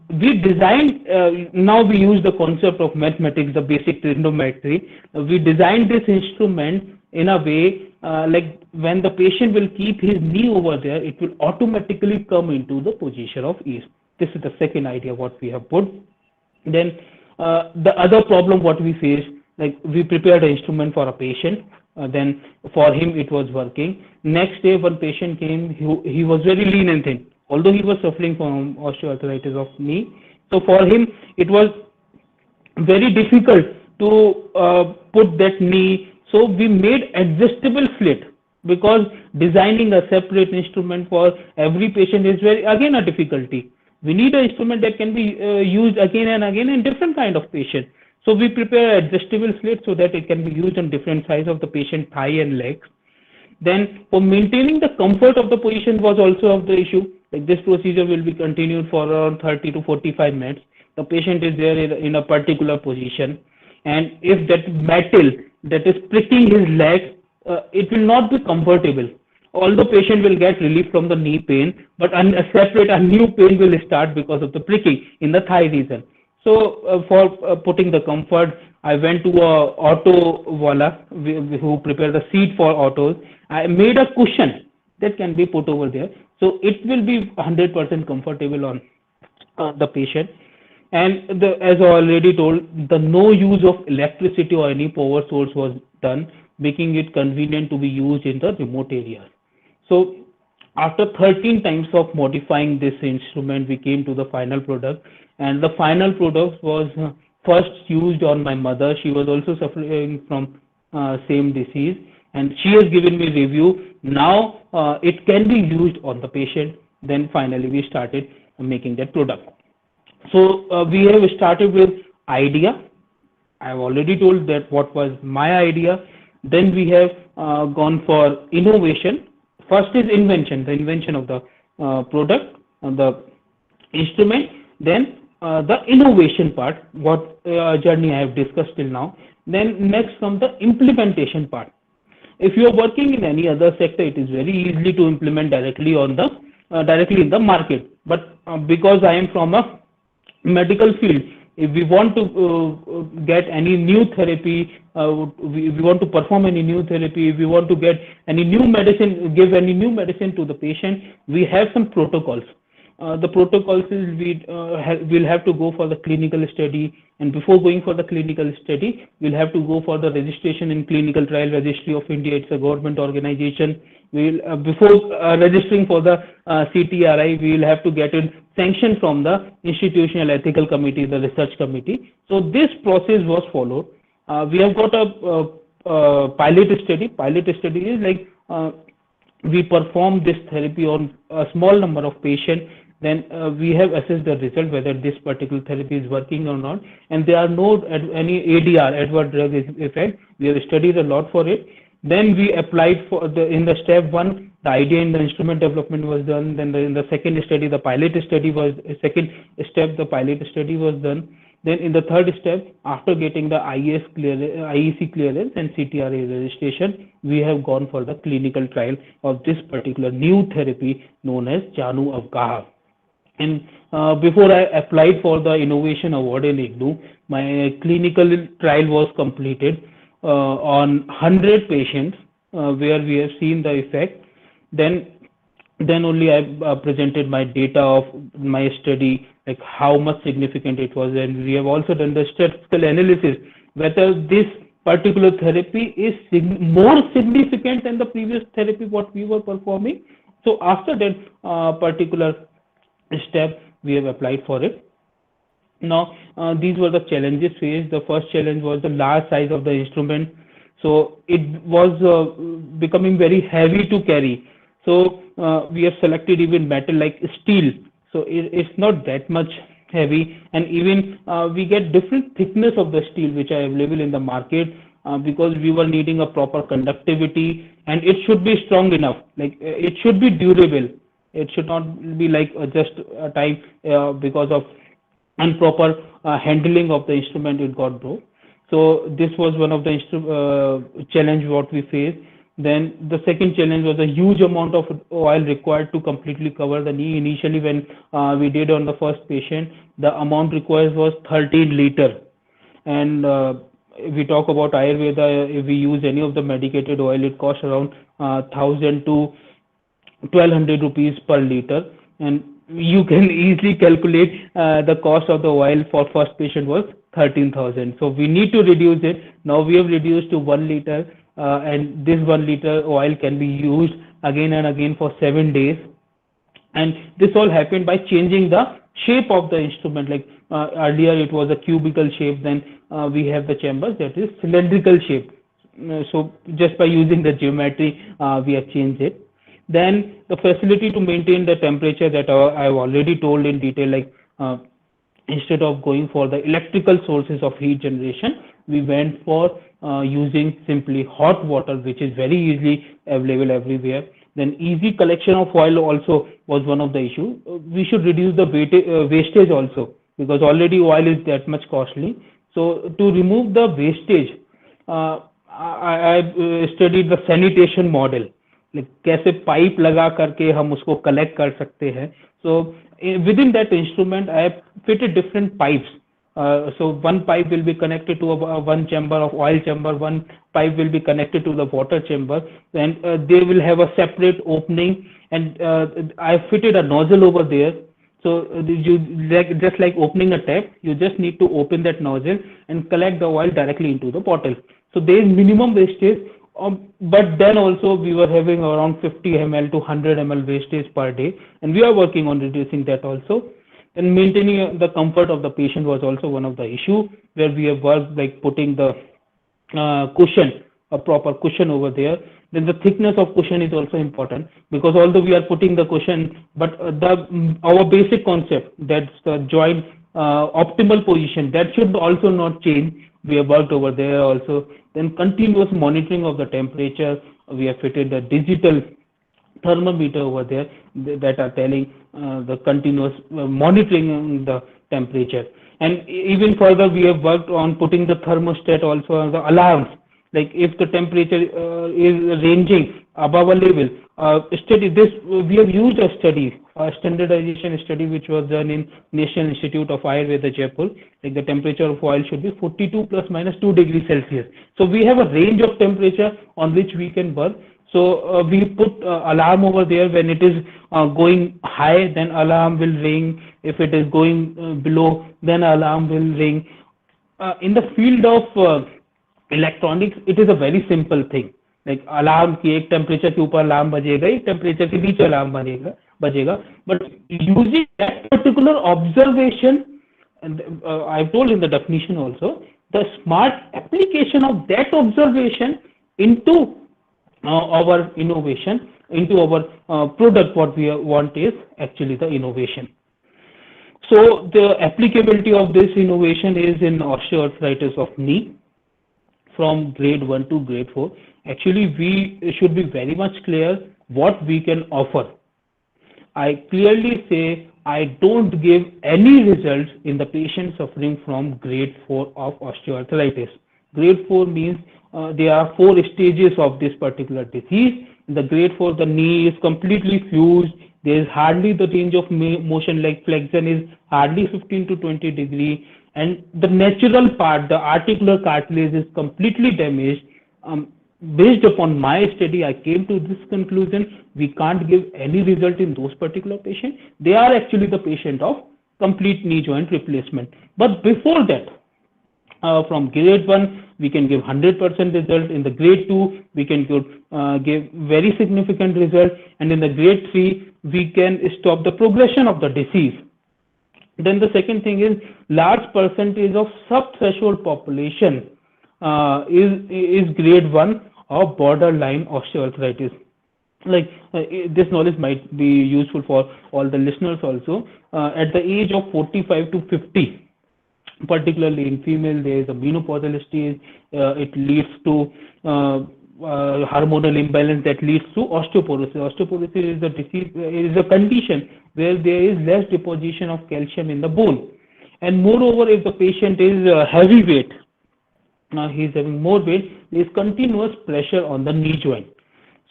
we designed, now we use the concept of mathematics, the basic trigonometry. We designed this instrument in a way like when the patient will keep his knee over there, it will automatically come into the position of ease. This is the second idea what we have put. Then the other problem what we faced, like we prepared an instrument for a patient. Then for him it was working. Next day one patient came, he was very lean and thin, although he was suffering from osteoarthritis of knee. So for him it was very difficult to put that knee. So we made adjustable slit, because designing a separate instrument for every patient is again a difficulty. We need an instrument that can be used again and again in different kind of patient. So we prepare adjustable slit so that it can be used on different size of the patient thigh and legs. Then for maintaining the comfort of the patient was also of the issue. Like this procedure will be continued for around 30 to 45 minutes. The patient is there in a particular position, and if that metal that is pricking his leg, it will not be comfortable. Although patient will get relief from the knee pain, but a new pain will start because of the pricking in the thigh region. So for putting the comfort, I went to a auto wala who prepared the seat for autos. I made a cushion that can be put over there, so it will be 100% comfortable on the patient. And as I already told, the no use of electricity or any power source was done, making it convenient to be used in the remote areas. So after 13 times of modifying this instrument, we came to the final product. And the final product was first used on my mother. She was also suffering from same disease, and she has given me review. Now it can be used on the patient. Then finally we started making that product. So we have started with idea. I have already told that what was my idea. Then we have gone for innovation. First is invention, the invention of the product, the instrument. Then the innovation part, what journey I have discussed till now. Then next comes the implementation part. If you are working in any other sector, it is very easy to implement directly on the directly in the market. But because I am from a medical field, if we want to get any new therapy, we want to perform any new therapy, if we want to get any new medicine, give any new medicine to the patient, we have some protocols. the protocols is we'll have to go for the clinical study, and before going for the clinical study, we'll have to go for the registration in Clinical Trial Registry of India. It's a government organization. We'll before registering for the CTRI, we will have to get it sanctioned from the Institutional Ethical Committee, the research committee. So this process was followed. We have got a pilot study. Pilot study is like we perform this therapy on a small number of patients. Then we have assessed the result whether this particular therapy is working or not, and there are no any ADR, adverse drug effect. We have studied a lot for it. Then we applied for in the step 1, the idea in the instrument development was done. Then in the second study, the pilot study was second step, the pilot study was done. Then in the third step, after getting the IEC clearance and CTRA registration, we have gone for the clinical trial of this particular new therapy known as Janu Avgaha. And before I applied for the Innovation Award in IGNOU, my clinical trial was completed on 100 patients where we have seen the effect. Then only I presented my data of my study, like how much significant it was, and we have also done the statistical analysis whether this particular therapy is more significant than the previous therapy what we were performing. So after that particular step, we have applied for it. Now these were the challenges faced. The first challenge was the large size of the instrument, so it was becoming very heavy to carry. So we have selected even metal like steel, so it's not that much heavy, and even we get different thickness of the steel which are available in the market because we were needing a proper conductivity, and it should be strong enough, like it should be durable. It should not be like just a time because of improper handling of the instrument it got broke. So this was one of the challenge what we faced. Then the second challenge was a huge amount of oil required to completely cover the knee. Initially when we did on the first patient, the amount required was 13 liter. And if we talk about Ayurveda, if we use any of the medicated oil, it costs around 1000 to 1200 rupees per liter, and you can easily calculate the cost of the oil for first patient was 13,000. So we need to reduce it. Now we have reduced to 1 liter, and this 1 liter oil can be used again and again for 7 days. And this all happened by changing the shape of the instrument. Like earlier it was a cubical shape, then we have the chambers that is cylindrical shape. So just by using the geometry, we have changed it. Then the facility to maintain the temperature that I've already told in detail, like instead of going for the electrical sources of heat generation, we went for using simply hot water, which is very easily available everywhere. Then easy collection of oil also was one of the issues. We should reduce the wastage also, because already oil is that much costly. So to remove the wastage, I studied the sanitation model. कैसे pipe लगा करके हम उसको collect कर सकते हैं. So within that instrument I have fitted different pipes. So one pipe will be connected to one chamber of oil chamber, one pipe will be connected to the water chamber, and they will have a separate opening, and I fitted a nozzle over there. So you just like opening a tap, you just need to open that nozzle and collect the oil directly into the bottle. So there is minimum wastage. But then also we were having around 50 ml to 100 ml wastage per day, and we are working on reducing that also. And maintaining the comfort of the patient was also one of the issue, where we have worked like putting the cushion, a proper cushion over there. Then the thickness of cushion is also important, because although we are putting the cushion, but our basic concept, that's the joint optimal position, that should also not change. We have worked over there also. Then continuous monitoring of the temperature. We have fitted the digital thermometer over there that are telling the continuous monitoring the temperature. And even further, we have worked on putting the thermostat also on the alarms. Like if the temperature is ranging above a level, study this. We have used a study, a standardization study, which was done in National Institute of Ayurveda, Jaipur. Like the temperature of oil should be 42 plus minus 2 degrees Celsius. So we have a range of temperature on which we can work. So we put alarm over there. When it is going high, then alarm will ring. If it is going below, then alarm will ring. In the field of electronics it is a very simple thing like alarm की एक temperature के ऊपर alarm बजेगा एक temperature के नीचे alarm बजेगा but using that particular observation I told in the definition also the smart application of that observation into our innovation into our product what we want is actually the innovation. So the applicability of this innovation is in osteoarthritis of knee from grade 1 to grade 4. Actually, we should be very much clear what we can offer. I clearly say I don't give any results in the patient suffering from grade 4 of osteoarthritis. Grade 4 means there are 4 stages of this particular disease. In the grade 4, the knee is completely fused. There is hardly the range of motion, like flexion is hardly 15 to 20 degree. And the natural part, the articular cartilage is completely damaged. Based upon my study, I came to this conclusion, we can't give any result in those particular patients. They are actually the patient of complete knee joint replacement. But before that, from grade 1, we can give 100% result. In the grade 2, we can give very significant result. And in the grade 3, we can stop the progression of the disease. Then the second thing is large percentage of sub-threshold population is grade 1 of borderline osteoarthritis. Like this knowledge might be useful for all the listeners also. At the age of 45 to 50, particularly in female, there is a menopausal stage. It leads to hormonal imbalance that leads to osteoporosis. Osteoporosis is a disease, is a condition where there is less deposition of calcium in the bone. And moreover, if the patient is heavyweight, he is having more weight, there is continuous pressure on the knee joint.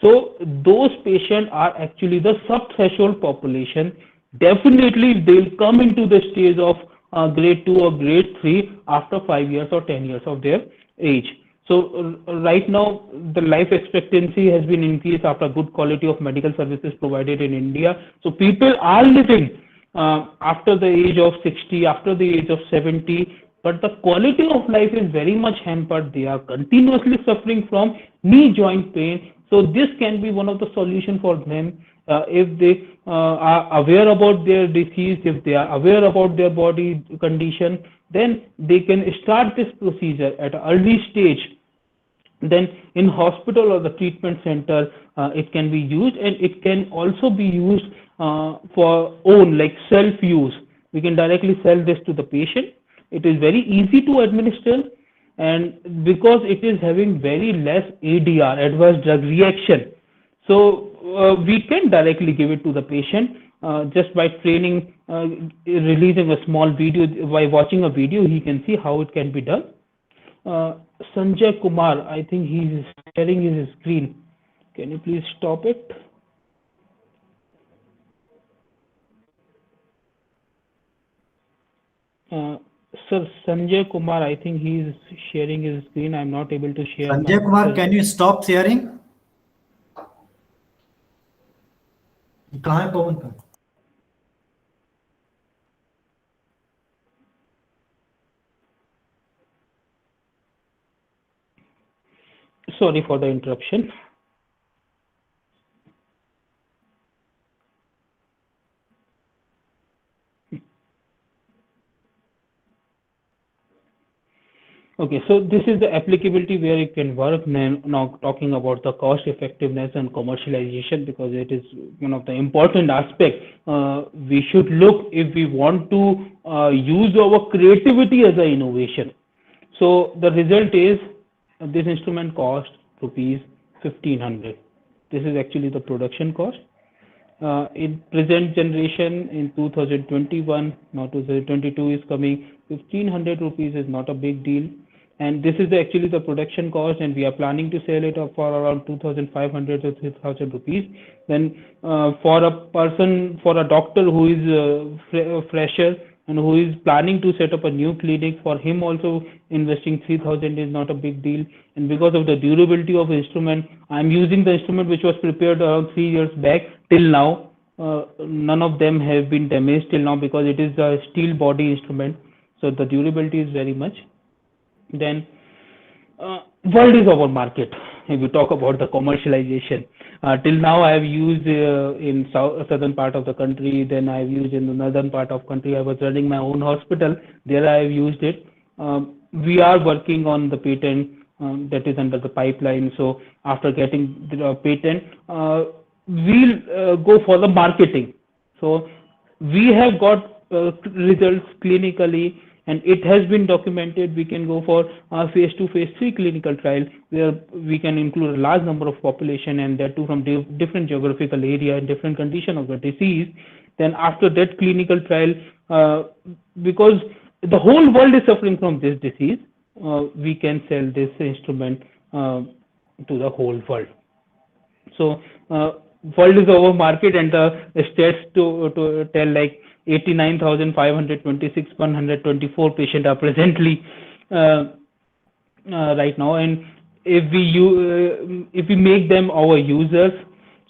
So those patients are actually the sub-threshold population. Definitely they will come into the stage of grade 2 or grade 3 after 5 years or 10 years of their age. So right now the life expectancy has been increased after good quality of medical services provided in India. So people are living after the age of 60, after the age of 70, but the quality of life is very much hampered. They are continuously suffering from knee joint pain. So this can be one of the solutions for them. If they are aware about their disease, if they are aware about their body condition, then they can start this procedure at an early stage. Then in hospital or the treatment center, it can be used, and it can also be used for own, like self-use. We can directly sell this to the patient. It is very easy to administer, and because it is having very less ADR, adverse drug reaction, so we can directly give it to the patient just by training, releasing a small video. By watching a video, he can see how it can be done. Sanjay Kumar, I think he is sharing his screen. Can you please stop it? Sir, Sanjay Kumar, I think he is sharing his screen. I'm not able to share. Sanjay Kumar, can you stop sharing? कहाँ है पवन का? Sorry for the interruption. Okay, so this is the applicability where it can work. Now talking about the cost effectiveness and commercialization, because it is one of the important aspects. We should look if we want to use our creativity as an innovation. So the result is this instrument cost rupees 1500. This is actually the production cost. In present generation in 2021, now 2022 is coming, 1500 rupees is not a big deal. And this is actually the production cost, and we are planning to sell it for around 2,500 to 3,000 rupees. Then for a person, for a doctor who is a fresher and who is planning to set up a new clinic. For him also, investing 3,000 is not a big deal. And because of the durability of instrument, I'm using the instrument which was prepared around 3 years back. Till now, none of them have been damaged till now, because it is a steel body instrument, so the durability is very much. Then world is our market. If you talk about the commercialization, till now I have used in southern part of the country, then I have used in the northern part of country. I was running my own hospital, there I have used it. We are working on the patent that is under the pipeline. So after getting the patent, we'll go for the marketing. So we have got results clinically, and it has been documented. We can go for phase 2, phase 3 clinical trial, where we can include a large number of population, and that too from different geographical area and different condition of the disease. Then after that clinical trial, because the whole world is suffering from this disease, we can sell this instrument to the whole world. So world is our market, and the stats to tell, like 89,526 124 patients are presently right now. And if we make them our users,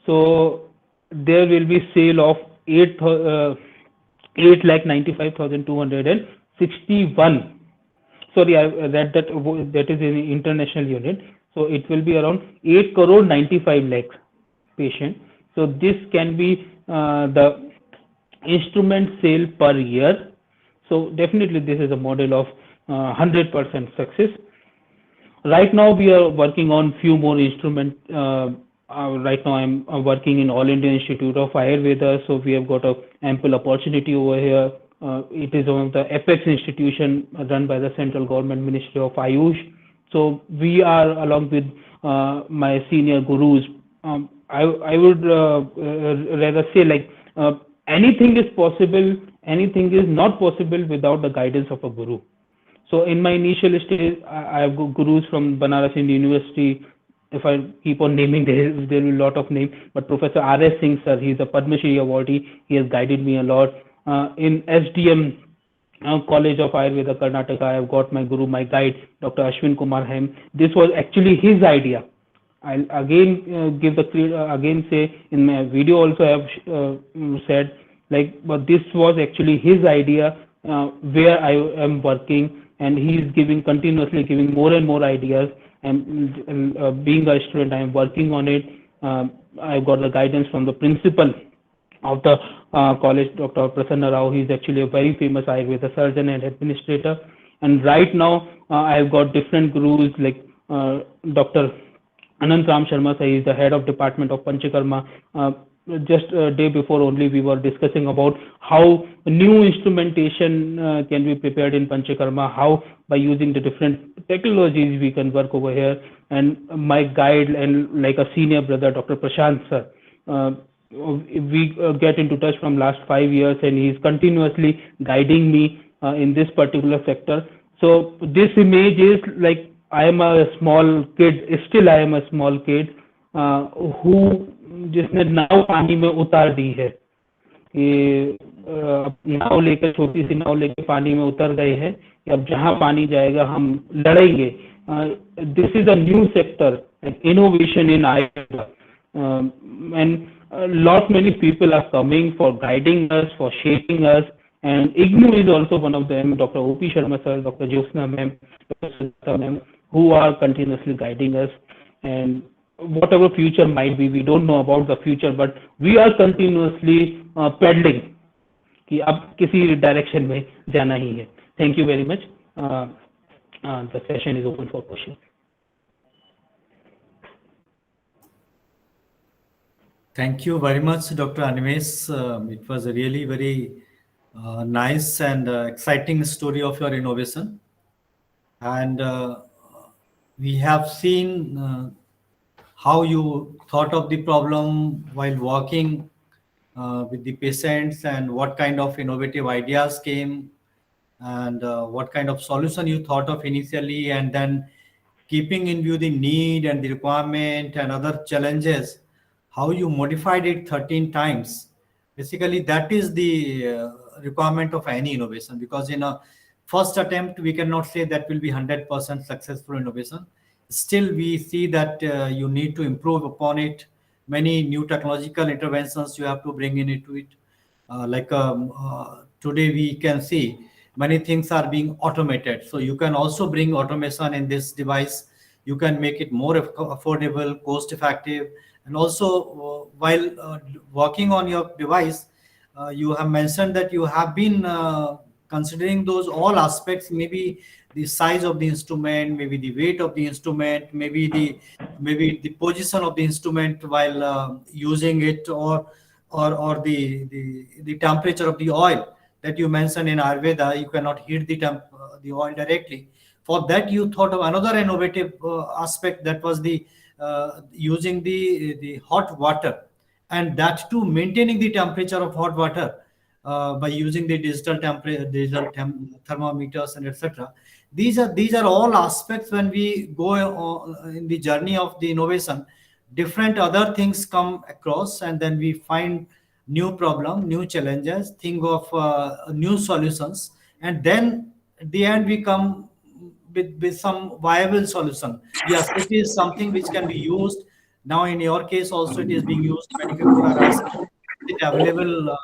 so there will be sale of 8,95,261. Sorry, I read that is in international unit. So it will be around 8 crore 95 lakhs patient. So this can be the instrument sale per year. So definitely this is a model of 100% success. Right now we are working on few more instruments. Right now I'm working in All India Institute of Ayurveda, so we have got a ample opportunity over here. It is one of the apex institution run by the central government Ministry of Ayush. So we are, along with my senior gurus, I would rather say, like, anything is possible, anything is not possible without the guidance of a guru. So in my initial stage, I have gurus from Banaras Indian University. If I keep on naming, there will be a lot of names. But Professor R.S. Singh, sir, he is a Padma Shri awardee. He has guided me a lot. In SDM College of Ayurveda, Karnataka, I have got my guru, my guide, Dr. Ashwin Kumar Hem. This was actually his idea. I'll again again say in my video also I have said, like, but this was actually his idea, where I am working, and he is continuously giving more and more ideas. And being a student, I am working on it. I've got the guidance from the principal of the college, Dr. Prasanna Rao. He is actually a very famous Ayurveda surgeon and administrator. And right now, I've got different gurus, like Dr. Anant Ram Sharma, he is the head of department of Panchakarma. Just a day before only, we were discussing about how new instrumentation can be prepared in Panchakarma, how by using the different technologies we can work over here. And my guide and like a senior brother, Dr. Prashant sir, we get into touch from last 5 years, and he is continuously guiding me in this particular sector. So this image is like, I am a small kid, still I am a small kid who जिसने नाव पानी में उतार दी है, कि नाव लेकर, छोटी सी नाव लेकर पानी में उतर गए हैं, कि अब जहां पानी जाएगा हम लड़ेंगे. This is a new sector, innovation in Ayurveda, and many people are coming for guiding us, for shaping us. And IGNU is also one of them, Dr. O.P. Sharma sir, Dr. Jyotsna ma'am, Dr. Sujata ma'am, who are continuously guiding us. And whatever future might be, we don't know about the future, but we are continuously pedaling कि अब किसी direction में जाना ही है. Thank you very much. The session is open for questions. Thank you very much, Dr. Animesh. It was a really very nice and exciting story of your innovation. And we have seen how you thought of the problem while working with the patients, and what kind of innovative ideas came, and what kind of solution you thought of initially, and then keeping in view the need and the requirement and other challenges, how you modified it 13 times Basically, that is the requirement of any innovation, because in a first attempt, we cannot say that will be 100% successful innovation. Still, we see that you need to improve upon it. Many new technological interventions you have to bring in into it. Today, we can see many things are being automated. So you can also bring automation in this device. You can make it more affordable, cost effective, and also while working on your device, you have mentioned that you have been considering those all aspects, maybe the size of the instrument, maybe the weight of the instrument, maybe the position of the instrument while using it, or the temperature of the oil that you mentioned. In Ayurveda, you cannot heat the oil directly. For that, you thought of another innovative aspect, that was the using the hot water, and that too maintaining the temperature of hot water by using the thermometers and etc. These are all aspects. When we go in the journey of the innovation, different other things come across, and then we find new problem, new challenges, think of new solutions, and then at the end we come with some viable solution. Yes, it is something which can be used. Now in your case also it is being used. Many people are asking, is it available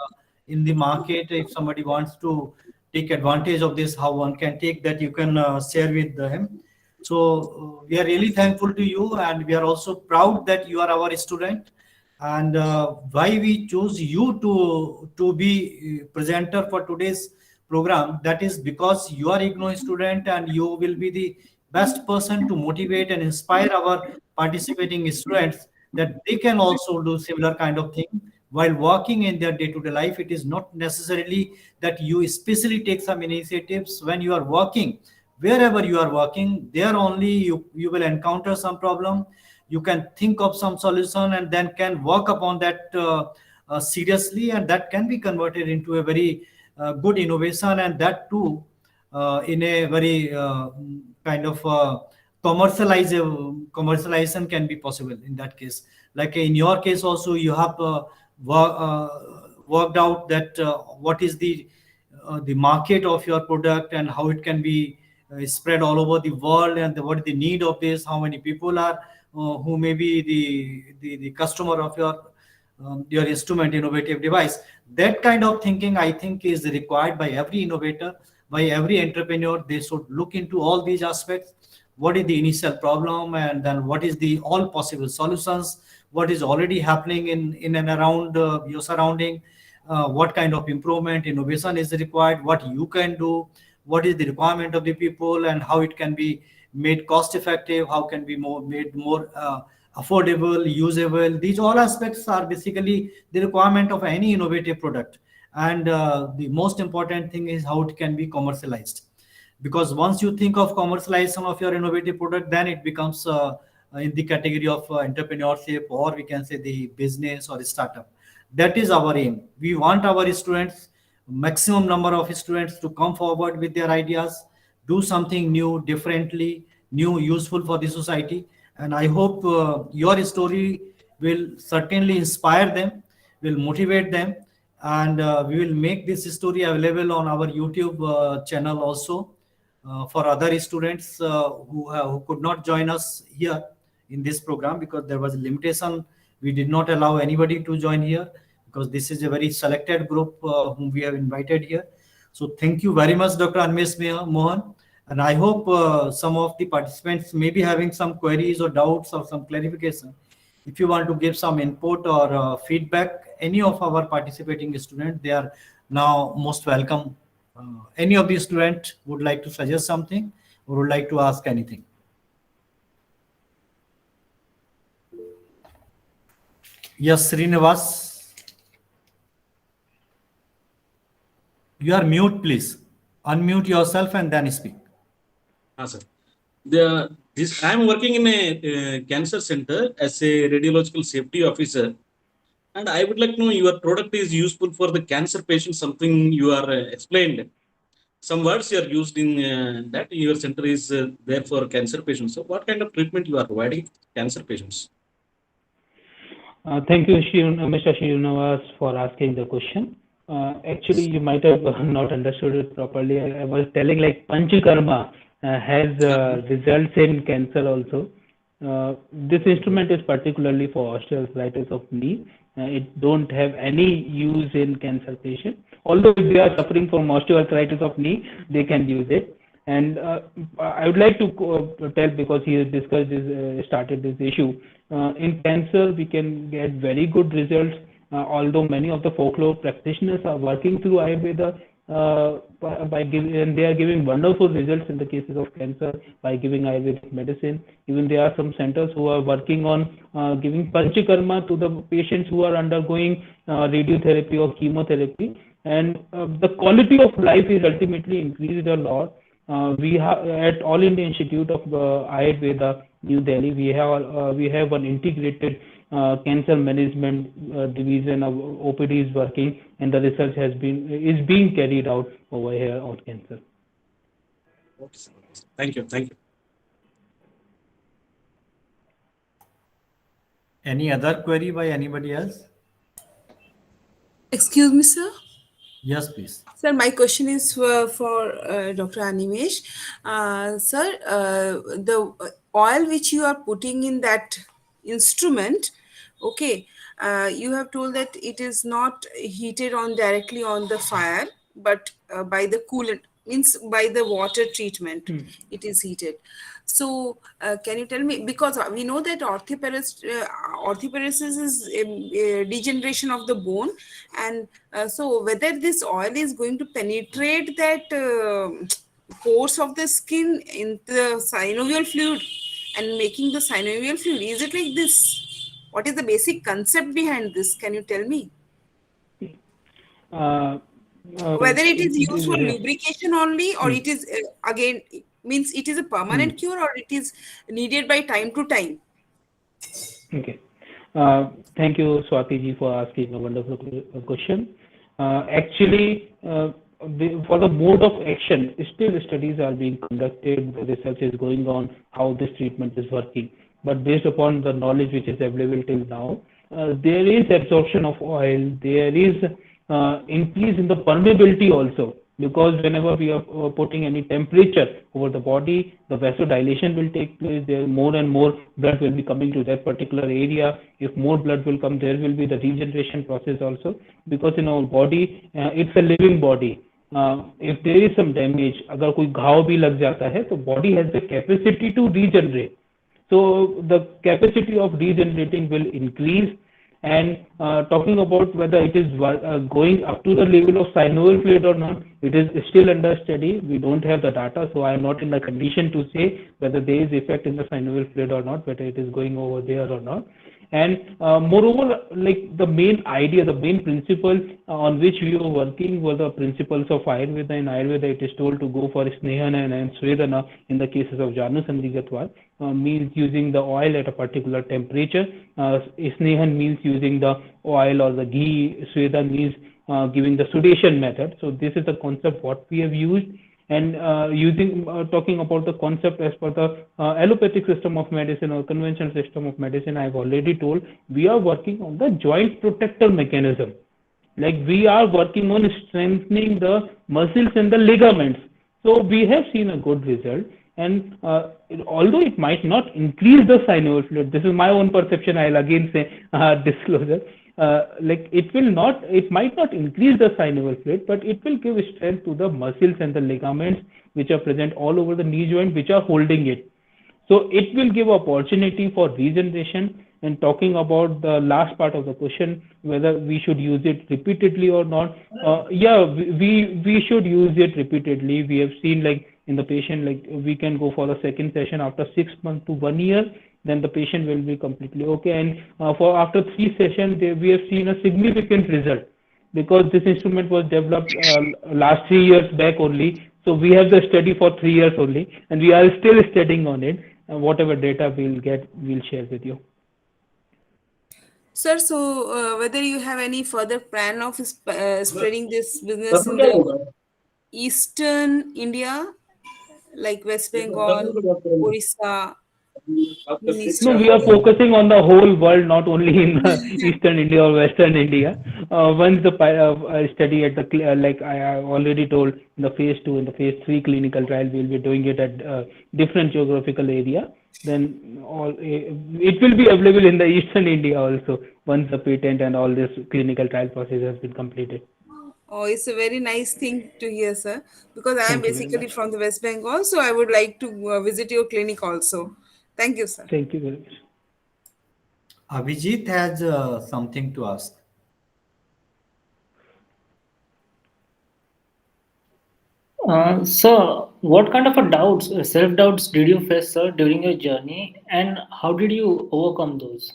in the market? If somebody wants to take advantage of this, how one can take that, you can share with them. So we are really thankful to you, and we are also proud that you are our student. And why we choose you to be presenter for today's program, that is because you are IGNOU student, and you will be the best person to motivate and inspire our participating students, that they can also do similar kind of thing while working in their day-to-day life. It is not necessarily that you especially take some initiatives. When you are working, wherever you are working, there only you will encounter some problem. You can think of some solution, and then can work upon that seriously, and that can be converted into a very good innovation, and that too in a very kind of commercialization can be possible in that case. Like in your case also, you have worked out that what is the market of your product, and how it can be spread all over the world, and what is the need of this, how many people are who may be the customer of your instrument, innovative device. That kind of thinking, I think, is required by every innovator, by every entrepreneur. They should look into all these aspects. What is the initial problem, and then what is the all possible solutions, what is already happening in and around your surrounding, what kind of improvement, innovation is required, what you can do, what is the requirement of the people, and how it can be made cost effective, how can be made more affordable, usable. These all aspects are basically the requirement of any innovative product. And the most important thing is how it can be commercialized, because once you think of commercialization of your innovative product, then it becomes in the category of entrepreneurship, or we can say the business or startup. That is our aim. We want our students, maximum number of students, to come forward with their ideas, do something new, differently, new, useful for the society. And I hope your story will certainly inspire them, will motivate them, and we will make this story available on our YouTube channel also, for other students who could not join us here in this program, because there was a limitation. We did not allow anybody to join here, because this is a very selected group whom we have invited here. So thank you very much, Dr. Anmesh Mohan. And I hope some of the participants may be having some queries or doubts or some clarification. If you want to give some input or feedback, any of our participating students, they are now most welcome. Any of the student would like to suggest something or would like to ask anything? Yes, Srinivas. You are mute, please. Unmute yourself and then speak. Sir. I am working in a cancer center as a radiological safety officer, and I would like to know, your product is useful for the cancer patients. Something you are explained. Some words you are used in that your center is there for cancer patients. So, what kind of treatment you are providing cancer patients? Thank you, Mr. Srinivas, for asking the question. Actually, you might have not understood it properly. I was telling like Panchakarma has results in cancer also. This instrument is particularly for osteoarthritis of knee. It don't have any use in cancer patient. Although if they are suffering from osteoarthritis of knee, they can use it. And I would like to tell, because he has discussed this, started this issue. In cancer, we can get very good results. Although many of the folklore practitioners are working through Ayurveda by giving, and they are giving wonderful results in the cases of cancer by giving Ayurvedic medicine. Even there are some centers who are working on giving Panchakarma to the patients who are undergoing radiotherapy or chemotherapy, and the quality of life is ultimately increased a lot. We have at All India Institute of Ayurveda, New Delhi, we have an integrated cancer management division of OPD is working, and the research is being carried out over here on cancer. Okay, sir. Thank you. Thank you. Any other query by anybody else? Excuse me, sir. Yes, please. Sir, my question is for Dr. Animesh. Sir, the oil which you are putting in that instrument, okay, you have told that it is not heated on directly on the fire, but by the coolant, means by the water treatment, it is heated. So, can you tell me, because we know that osteoporosis is a degeneration of the bone, and so whether this oil is going to penetrate that pores of the skin in the synovial fluid and making the synovial fluid, is it like this? What is the basic concept behind this? Can you tell me? Whether it is used for lubrication only, or it is again means it is a permanent cure, or it is needed by time to time? Okay. Thank you, Swati ji, for asking a wonderful question. Actually, for the mode of action, still studies are being conducted, the research is going on how this treatment is working. But based upon the knowledge which is available till now, there is absorption of oil, there is increase in the permeability also, because whenever we are putting any temperature over the body, the vasodilation will take place. There more and more blood will be coming to that particular area. If more blood will come, there will be the regeneration process also, because in our body, it's a living body. If there is some damage, अगर कोई घाव भी लग जाता है, तो body has the capacity to regenerate. So the capacity of regenerating will increase. And talking about whether it is going up to the level of synovial fluid or not, it is still under study. We don't have the data, so I am not in the condition to say whether there is effect in the synovial fluid or not, whether it is going over there or not. And moreover, like the main idea, the main principle on which we were working were the principles of Ayurveda. In Ayurveda, it is told to go for Snehana and Svedana in the cases of Janu Sandhigatva, means using the oil at a particular temperature. Snehan means using the oil or the ghee. Sweda means giving the sudation method. So this is the concept what we have used. And talking about the concept as per the allopathic system of medicine or conventional system of medicine, I've already told we are working on the joint protector mechanism. Like we are working on strengthening the muscles and the ligaments. So we have seen a good result. And although it might not increase the synovial fluid, this is my own perception, I'll again say disclosure. Like it might not increase the synovial fluid, but it will give strength to the muscles and the ligaments which are present all over the knee joint, which are holding it. So it will give opportunity for regeneration. And talking about the last part of the question, whether we should use it repeatedly or not, yeah, we should use it repeatedly. We have seen like in the patient, like we can go for a second session after 6 months to 1 year, then the patient will be completely okay. And for after 3 sessions, we have seen a significant result, because this instrument was developed last 3 years back only. So we have the study for 3 years only, and we are still studying on it. Whatever data we'll get, we'll share with you. Sir, so whether you have any further plan of spreading this business in the eastern India, like West Bengal, Orissa, Minister No, of we are Health. focusing on the whole world, not only in Eastern India or Western India. Once the study at the like I already told, in the phase 2 and the phase 3 clinical trial, we'll be doing it at different geographical area. Then it will be available in the Eastern India also once the patent and all this clinical trial process has been completed. Oh, it's a very nice thing to hear, sir. Because I am Thank you very basically much. from the West Bengal, so I would like to visit your clinic also. Thank you, sir. Thank you very much. Abhijit has something to ask. So, what kind of a doubts, self doubts did you face, sir, during your journey, and how did you overcome those?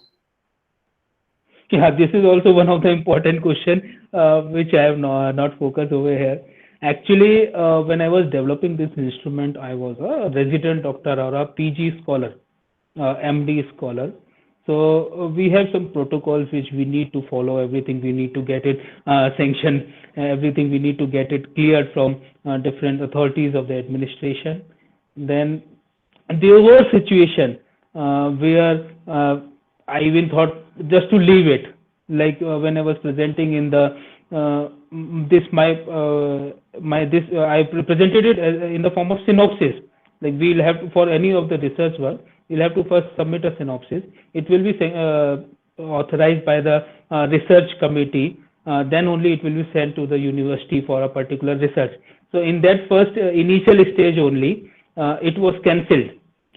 Yeah, this is also one of the important question which I have not focused over here. Actually, when I was developing this instrument, I was a resident doctor or a PG scholar, MD scholar. So we have some protocols which we need to follow. Everything we need to get it sanctioned. Everything we need to get it cleared from different authorities of the administration. Then there was situation where I even thought just to leave it. Like when I was presenting in the this my this I presented it in the form of synopsis. Like we'll have to, for any of the research work, we'll have to first submit a synopsis. It will be authorized by the research committee. Then only it will be sent to the university for a particular research. So in that first initial stage only, it was cancelled,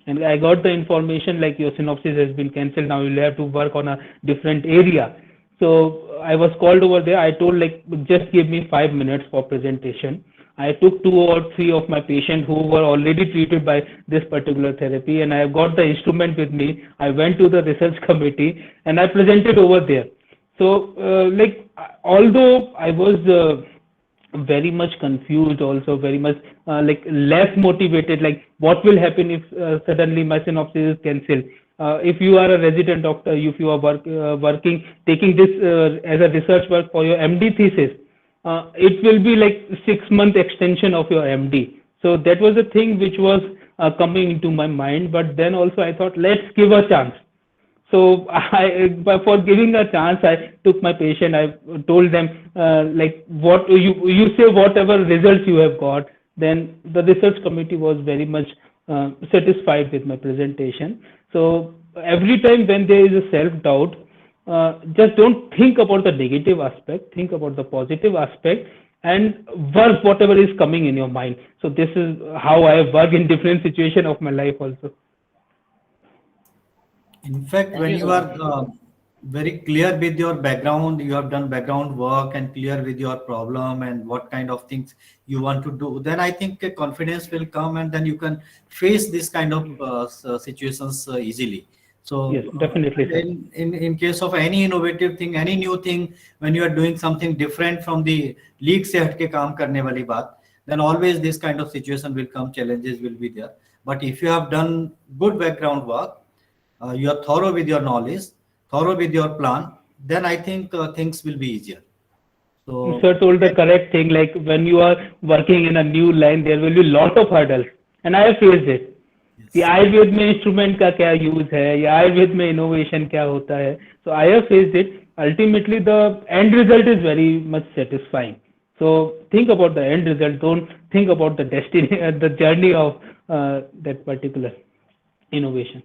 and I got the information like your synopsis has been cancelled. Now you'll have to work on a different area. So I was called over there. I told like just give me 5 minutes for presentation. I took 2 or 3 of my patients who were already treated by this particular therapy, and I got the instrument with me. I went to the research committee and I presented over there. So like although I was very much confused, also very much like less motivated, like what will happen if suddenly my synopsis is cancelled. If you are a resident doctor, if you are working taking this as a research work for your MD thesis, it will be like 6 month extension of your MD. So that was the thing which was coming into my mind. But then also I thought, let's give a chance. So but for giving a chance, I took my patient. I told them like what you say, whatever results you have got. Then the research committee was very much satisfied with my presentation. So every time when there is a self doubt, just don't think about the negative aspect. Think about the positive aspect and work whatever is coming in your mind. So this is how I work in different situation of my life also. In fact, Thank when you you so much. are very clear with your background, you have done background work and clear with your problem and what kind of things you want to do, then I think a confidence will come and then you can face this kind of situations easily. Yes, So, definitely, sir. in case of any innovative thing, any new thing, when you are doing something different from the league से हटके काम करने वाली बात, then always this kind of situation will come, challenges will be there. But if you have done good background work, you are thorough with your knowledge, thorough with your plan, then I think things will be easier. So, Sir told the correct thing. Like when you are working in a new line, there will be lot of hurdles, and I have faced it. कि yes. Ayurveda में instrument का क्या use है या आयुर्वेद में innovation क्या होता है. So I have faced it. Ultimately, the end result is very much satisfying. So think about the end result. Don't think about the destiny, the journey of that particular innovation.